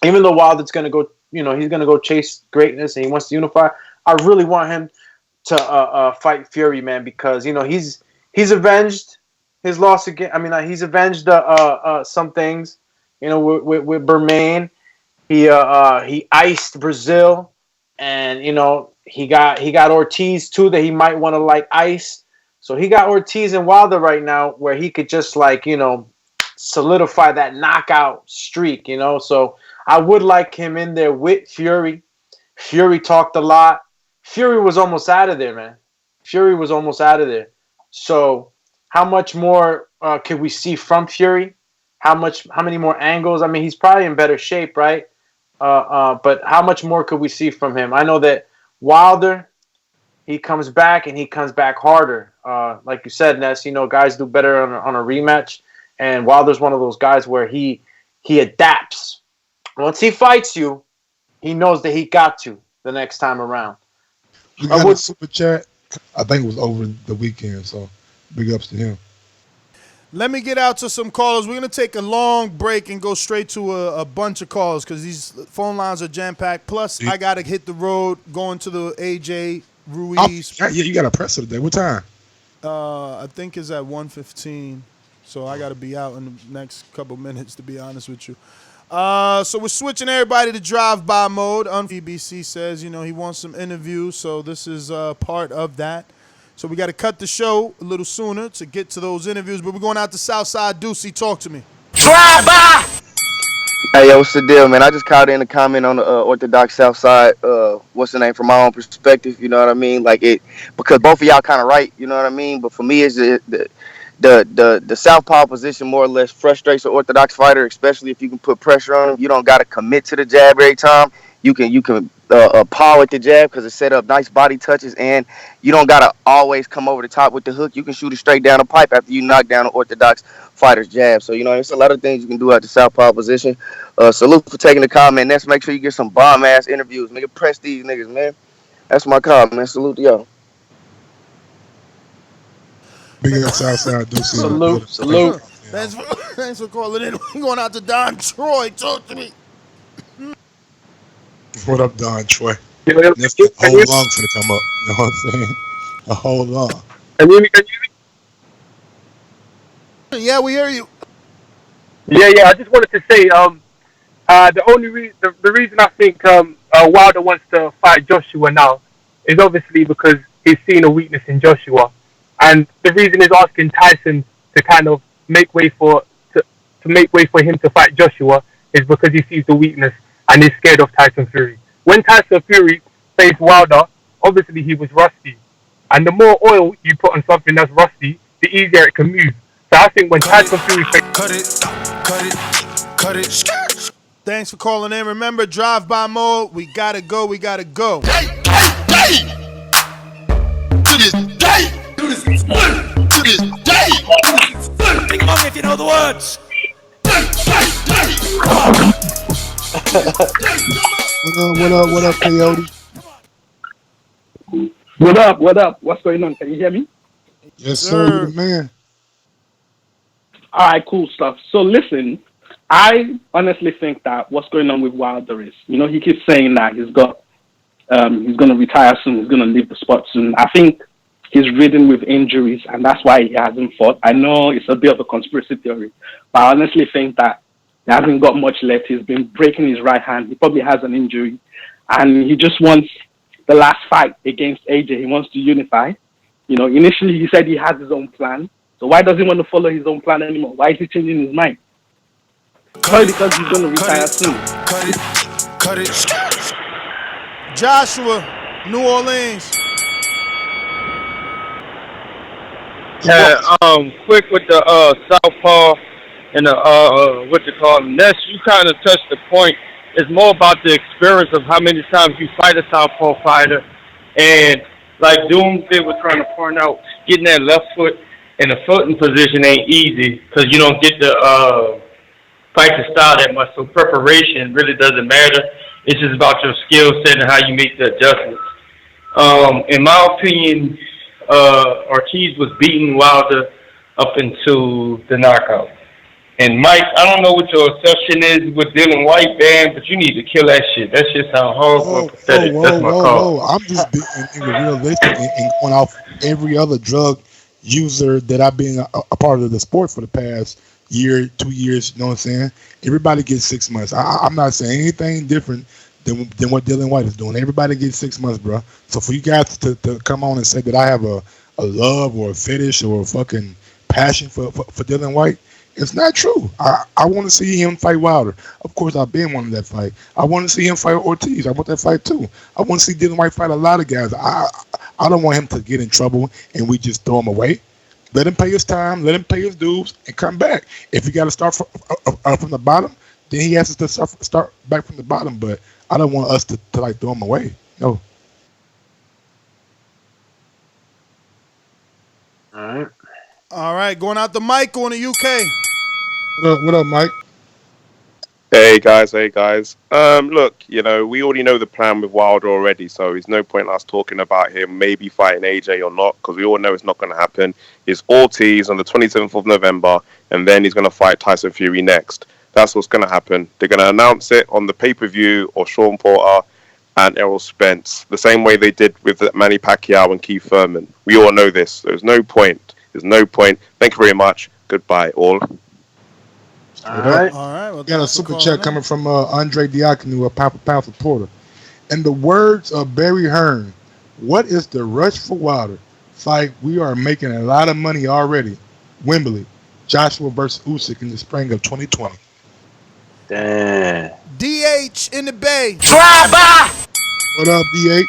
even though Wilder's going to go, he's going to go chase greatness and he wants to unify, I really want him to fight Fury, man, because he's avenged his loss again. I mean, he's avenged some things, with Bermain. He iced Brazil, and he got Ortiz too that he might want to ice. So he got Ortiz and Wilder right now where he could just solidify that knockout streak. So I would like him in there with Fury. Fury talked a lot. Fury was almost out of there, man. Fury was almost out of there. So how much more could we see from Fury? How many more angles? I mean, he's probably in better shape, right? But how much more could we see from him? I know that Wilder, he comes back and he comes back harder. Like you said, Ness, guys do better on a rematch. And Wilder's one of those guys where he adapts. Once he fights you, he knows that he got to the next time around. We got a super chat. I think it was over the weekend, so big ups to him. Let me get out to some callers. We're going to take a long break and go straight to a bunch of calls because these phone lines are jam-packed. Plus, I got to hit the road going to the AJ Ruiz. Yeah, you got a presser today. What time? I think it's at 1:15. So I got to be out in the next couple minutes, to be honest with you. So we're switching everybody to drive-by mode. BBC says, he wants some interviews, so this is part of that. So we got to cut the show a little sooner to get to those interviews, but we're going out to Southside. Deucey, talk to me. Drive-by! Hey, yo, what's the deal, man? I just called in to comment on the Orthodox Southside, what's the name, from my own perspective, you know what I mean? Because both of y'all kind of right, you know what I mean? But for me, it's the southpaw position more or less frustrates an Orthodox fighter, especially if you can put pressure on him. You don't got to commit to the jab every time. You can paw at the jab because it set up nice body touches, and you don't got to always come over the top with the hook. You can shoot it straight down the pipe after you knock down an Orthodox fighter's jab. So, there's a lot of things you can do at the southpaw position. Salute for taking the call, man. Let's make sure you get some bomb-ass interviews. Nigga, press these niggas, man. That's my call, man. Salute to y'all. Big up Southside. Salute. Thanks for calling in. We're going out to Don Troy. Talk to me. What up, Don Troy? That's the whole long's gonna come up. You know what I'm saying? A whole long. Can you hear me? Yeah, we hear you. Yeah. I just wanted to say, the reason I think Wilder wants to fight Joshua now is obviously because he's seen a weakness in Joshua, and the reason he's asking Tyson to kind of make way for him to fight Joshua is because he sees the weakness and he's scared of Tyson Fury. When Tyson Fury faced Wilder, obviously he was rusty, and the more oil you put on something that's rusty, the easier it can move. So I think when Tyson Fury cut it. Thanks for calling in. Remember, drive-by mode. We gotta go. To this day. Think among if you know the words. What up, Coyote? What up? What's going on? Can you hear me? Yes, sir. You're the man. All right, cool stuff. So listen, I honestly think that what's going on with Wilder is, he keeps saying that he's going to retire soon, he's going to leave the sport soon. I think he's ridden with injuries, and that's why he hasn't fought. I know it's a bit of a conspiracy theory, but I honestly think that he hasn't got much left. He's been breaking his right hand. He probably has an injury, and he just wants the last fight against AJ. He wants to unify. Initially he said he has his own plan. So why does he want to follow his own plan anymore? Why is he changing his mind? Probably because he's going to retire soon. Cut it. Joshua, New Orleans. Yeah, quick with the southpaw and the what you call them. Ness, you kind of touched the point. It's more about the experience of how many times you fight a southpaw fighter, and like Doomsday was trying to point out, getting that left foot in the footing position ain't easy because you don't get to fight the style that much. So preparation really doesn't matter. It's just about your skill set and how you make the adjustments. In my opinion, Ortiz was beating Wilder up into the knockout. And Mike, I don't know what your obsession is with Dylan White, man, but you need to kill that shit. That shit sounds horrible and pathetic. That's my call. I'm just being realistic and going off every other drug user that I've been a part of the sport for the past year, 2 years. You know what I'm saying? Everybody gets 6 months. I'm not saying anything different than what Dylan White is doing. Everybody gets 6 months, bro. So for you guys to come on and say that I have a love or a fetish or a fucking passion for Dylan White, it's not true. I want to see him fight Wilder. Of course, I've been wanting that fight. I want to see him fight Ortiz. I want that fight too. I want to see Dylan White fight a lot of guys. I don't want him to get in trouble and we just throw him away. Let him pay his time. Let him pay his dues and come back. If he got to start from the bottom, then he has to start back from the bottom. But I don't want us to like throw him away. No. All right, going out the mic on the UK. What up, Mike? Hey guys. Look, we already know the plan with Wilder already, so there's no point in us talking about him maybe fighting AJ or not, because we all know it's not going to happen. It's Ortiz on the 27th of November, and then he's going to fight Tyson Fury next. That's what's going to happen. They're going to announce it on the pay-per-view of Sean Porter and Errol Spence, the same way they did with Manny Pacquiao and Keith Thurman. We all know this. There's no point. Thank you very much. Goodbye, all. All right. Well, got a super chat coming from Andre Diakonu, a pound supporter. In the words of Barry Hearn, what is the rush for Wilder? Fight, we are making a lot of money already. Wembley, Joshua versus Usyk in the spring of 2020. Damn. DH in the Bay. Drive by. What up, DH?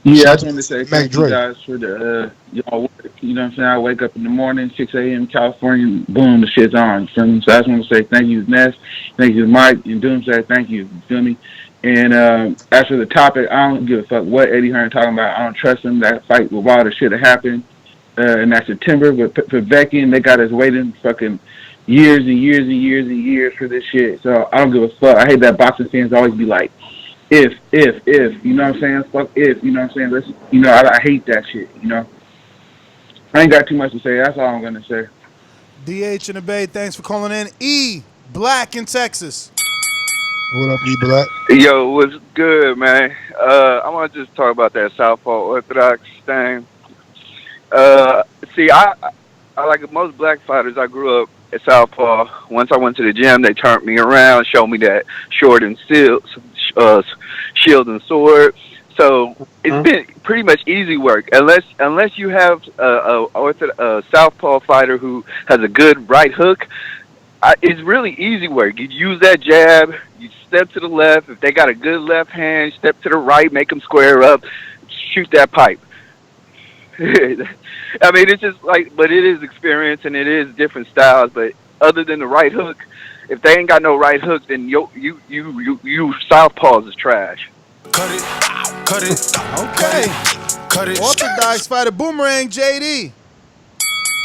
Yeah, I just wanted to say thank you guys for the y'all work. You know what I'm saying? I wake up in the morning, 6 a.m. California, boom, the shit's on. You feel me? So I just want to say thank you to Ness, thank you to Mike, and Doomsday, thank you. You feel me? And as for the topic, I don't give a fuck what Eddie Hearn talking about. I don't trust him. That fight with Wilder should have happened in that September. But for Becky, they got us waiting fucking years and years and years and years for this shit. So I don't give a fuck. I hate that boxing fans always be like, if, you know what I'm saying? Fuck if, you know what I'm saying? Let's, I hate that shit, I ain't got too much to say. That's all I'm going to say. DH in the Bay, thanks for calling in. E, Black in Texas. What up, E Black? Yo, what's good, man? I want to just talk about that Southpaw Orthodox thing. See, I like most black fighters, I grew up at Southpaw. Once I went to the gym, they turned me around, showed me that shield and sword. So it's been pretty much easy work, unless you have a Southpaw fighter who has a good right hook. It's really easy work. You use that jab, you step to the left. If they got a good left hand, step to the right, make them square up, shoot that pipe. I mean, it's just but it is experience and it is different styles. But other than the right hook, if they ain't got no right hook, then you Southpaws is trash. Cut it. Okay. Cut it. Orthodox fighter Boomerang JD.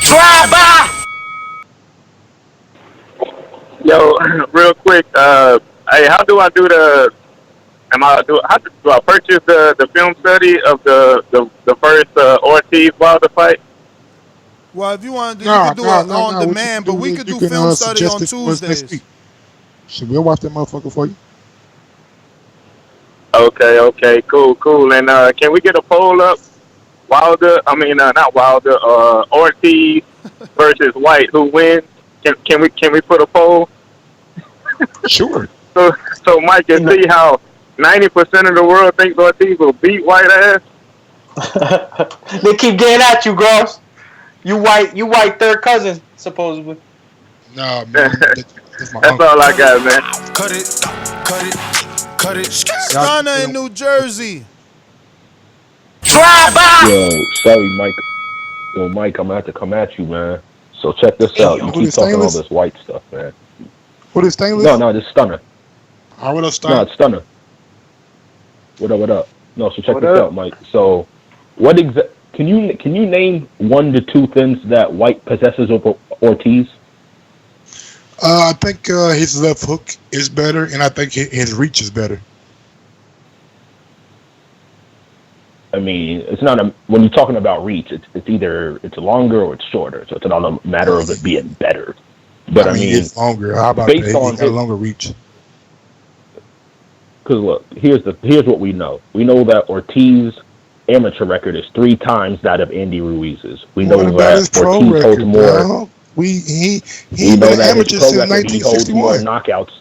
Drive by. Yo, real quick, hey, how do I do how do I purchase the film study of the first Ortiz Wilder fight? Well, if you want to do, you can do it on demand, but we could do film study on Tuesdays. Should we watch that motherfucker for you? Okay, cool. And can we get a poll up? Not Wilder, Ortiz versus White, who wins? Can we put a poll? Sure. So Mike can see how 90% of the world thinks Ortiz will beat White ass. They keep getting at you, girls. You white third cousin, supposedly. No, man. That's all I got, man. Cut it. Stunner in New Jersey. Drive by. Yo, sorry, Mike. Yo, Mike, I'm gonna have to come at you, man. So check this out. You keep talking all this white stuff, man. What is stainless? No, this Stunner. What up, Stunner? No, it's Stunner. What up? No, so check this out, Mike. So, can you name 1 to 2 things that White possesses over Ortiz? I think his left hook is better, and I think his reach is better. I mean, it's not a when you're talking about reach, it's either it's longer or it's shorter. So it's not a matter of it being better. But I mean, it's longer. How about based that? on He got a longer reach. Because look, here's what we know. We know that Ortiz amateur record is 3 times that of Andy Ruiz's. We know What about his that pro Ortiz record, holds more. dog? He We been know an that his amateur pro since record he holds more 1961. knockouts.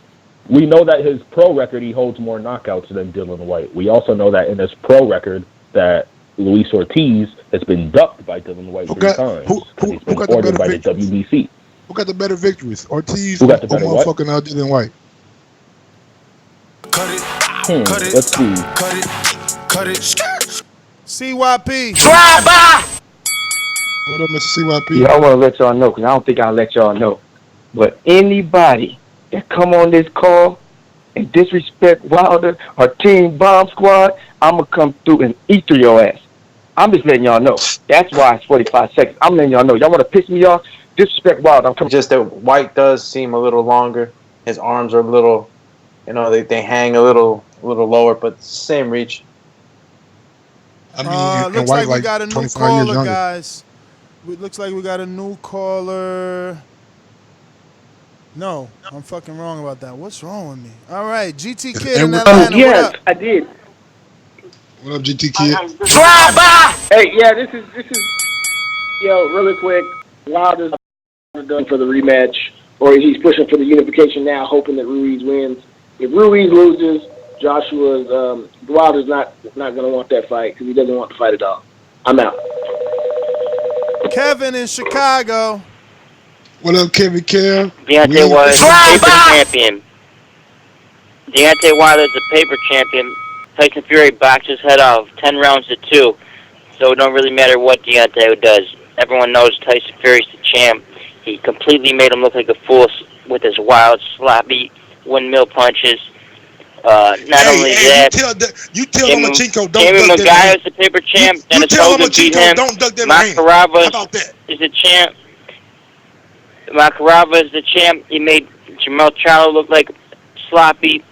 We know that his pro record he holds more knockouts than Dylan White. We also know that in his pro record that Luis Ortiz has been ducked by Dylan White 3 times. He's been ordered by the WBC. Who got the better victories, Ortiz Who or got the better what? motherfucking Dylan White? Let's see. Cut it. CYP. Drive by. What up, Mr. CYP? Yeah, I want to let y'all know, because I don't think I'll let y'all know. But anybody that come on this call and disrespect Wilder or Team Bomb Squad, I'm going to come through and eat through your ass. I'm just letting y'all know. That's why it's 45 seconds. I'm letting y'all know. Y'all want to piss me off? Disrespect Wilder. I'm coming. Just that White does seem a little longer. His arms are a little, they hang a little lower, but same reach. I mean, looks like we got a new 25 years caller, younger. guys. Looks like we got a new caller. No, I'm fucking wrong about that. What's wrong with me? All right, GT Kid in Atlanta. Yes, What up? I did. What up, GT Kid? Drive by. Hey, yeah, this is yo, really quick. Wilder's done for the rematch, or he's pushing for the unification now, hoping that Ruiz wins. If Ruiz loses, Wilder's not going to want that fight because he doesn't want the fight at all. I'm out. Kevin in Chicago. What up, Kevin Kev? Deontay Wilder's a paper champion. Deontay Wilder's a paper champion. Tyson Fury boxed his head off 10 rounds to 2. So it don't really matter what Deontay does. Everyone knows Tyson Fury's the champ. He completely made him look like a fool with his wild, sloppy windmill punches. Not only that, you tell Lomachenko don't Jamie duck that Maguire's the paper champ. You Dennis tell Hogan beat Lomachenko him. don't duck that hand. How Makarava about that? is the champ. Makarava is the champ. He made Jamel Charlo look like sloppy,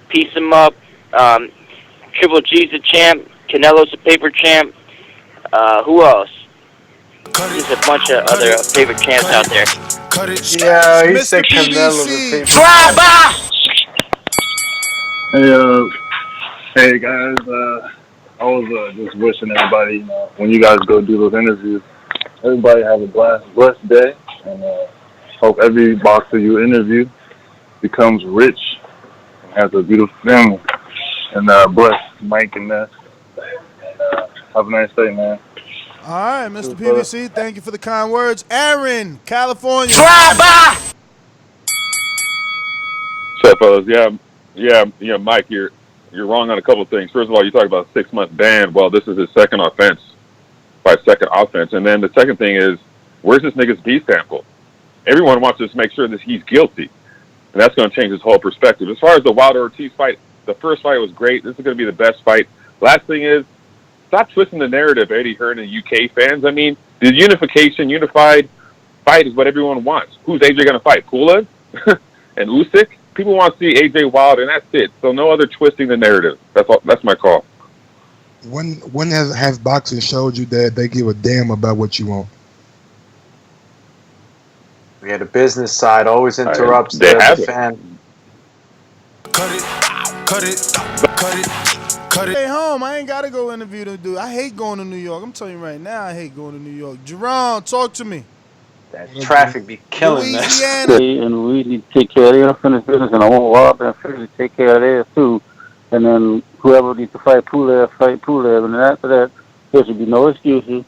piece him up. Triple G's the champ. Canelo's the paper champ. Who else? There's a bunch of other paper champs out there. Yeah, he said Canelo's a paper champ. Hey guys, I was just wishing everybody, when you guys go do those interviews, everybody have a blessed day, and hope every boxer you interview becomes rich and has a beautiful family. And bless Mike and Ness. Have a nice day, man. All right, Mr. PBC, thank you for the kind words. Aaron, California. Drive by. What's up, fellas? Yeah, Mike, you're wrong on a couple of things. First of all, you talk about a 6-month ban. Well, this is his second offense. And then the second thing is, where's this nigga's B sample? Everyone wants to make sure that he's guilty, and that's going to change his whole perspective. As far as the Wilder Ortiz fight, the first fight was great. This is going to be the best fight. Last thing is, stop twisting the narrative, Eddie Hearn and UK fans. I mean, the unified fight is what everyone wants. Who's AJ going to fight? Pula and Usyk? People want to see AJ Wilder, and that's it. So no other twisting the narrative. That's my call. When has boxing showed you that they give a damn about what you want? Yeah, the business side always interrupts they the have fan. Cut it. Stay home. I ain't got to go interview the dude. I hate going to New York. I'm telling you right now, I hate going to New York. Jerome, talk to me. That traffic be killing Louisiana. And we need to take care of their unfinished business, and I want Wilder and Fury to take care of theirs too. And then whoever needs to fight Pulev, and then after that, there should be no excuses.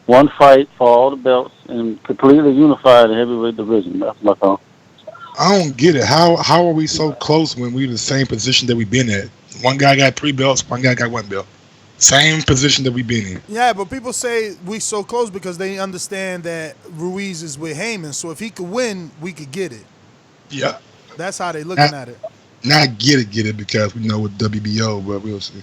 One fight for all the belts and completely unified the heavyweight division. That's my call. I don't get it. How are we so close when we're in the same position that we've been at? One guy got 3 belts, one guy got 1 belt. Same position that we've been in. Yeah, but people say we so close because they understand that Ruiz is with Heyman. So if he could win, we could get it. Yeah. That's how they looking at it. Not get it because we know with WBO, but we'll see.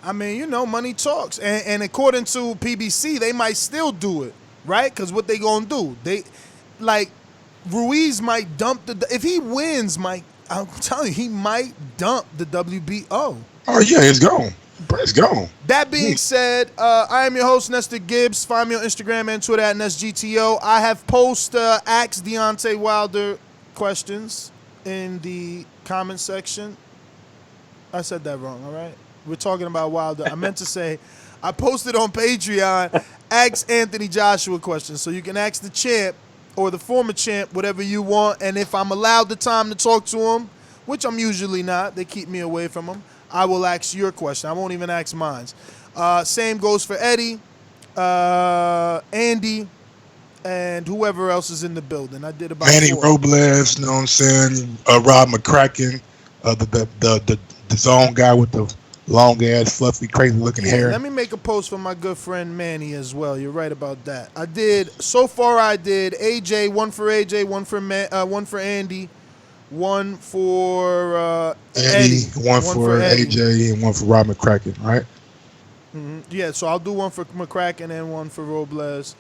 I mean, money talks. And according to PBC, they might still do it, right? Because what they going to do? Ruiz might dump if he wins, Mike, I'm telling you, he might dump the WBO. Oh, yeah, it's gone. Brent's gone. That being said, I am your host, Nestor Gibbs. Find me on Instagram and Twitter at NestGTO. I have posted Ask Deontay Wilder questions in the comment section. I said that wrong, all right? We're talking about Wilder. I meant to say I posted on Patreon, Ask Anthony Joshua questions. So you can ask the champ or the former champ whatever you want. And if I'm allowed the time to talk to him, which I'm usually not, they keep me away from him, I will ask your question. I won't even ask mine. Same goes for Eddie, Andy, and whoever else is in the building. I did about Manny 4. Robles, you know what I'm saying? Rob McCracken, the Dazn guy with the long ass, fluffy, crazy looking hair. Let me make a post for my good friend Manny as well. You're right about that. I did AJ, one for AJ, one for Andy, one for Andy, Eddie, one for Eddie. AJ, and one for Rob McCracken, right? Mm-hmm. Yeah, so I'll do one for McCracken and one for Robles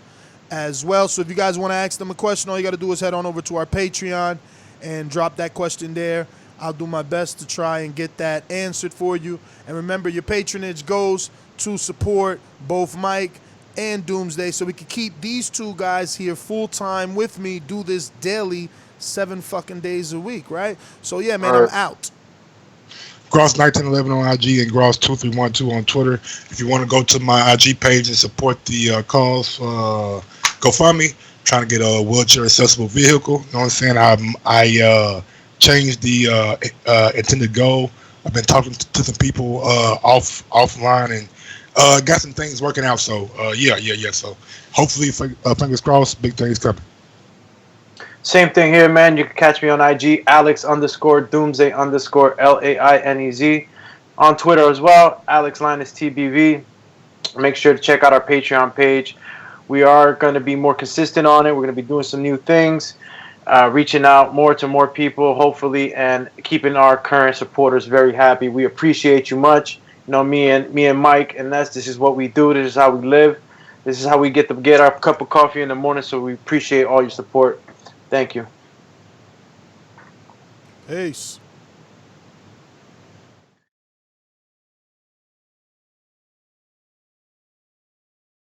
as well. So if you guys want to ask them a question, all you got to do is head on over to our Patreon and drop that question there. I'll do my best to try and get that answered for you. And remember, your patronage goes to support both Mike and Doomsday so we can keep these two guys here full time with me, do this daily 7 fucking days a week, right? So yeah, man, I'm out. Gross1911 on IG and Gross2312 on Twitter. If you want to go to my IG page and support the cause, GoFundMe, trying to get a wheelchair accessible vehicle. You know what I'm saying? I changed the intended goal. I've been talking to some people offline and got some things working out. So yeah. So hopefully, fingers crossed, big things coming. Same thing here, man. You can catch me on IG, Alex_Doomsday _LAINEZ. On Twitter as well, AlexLinusTBV. Make sure to check out our Patreon page. We are going to be more consistent on it. We're going to be doing some new things, reaching out more to more people, hopefully, and keeping our current supporters very happy. We appreciate you much. You know, me and Mike, and this is what we do. This is how we live. This is how we get our cup of coffee in the morning, so we appreciate all your support. Thank you. Peace.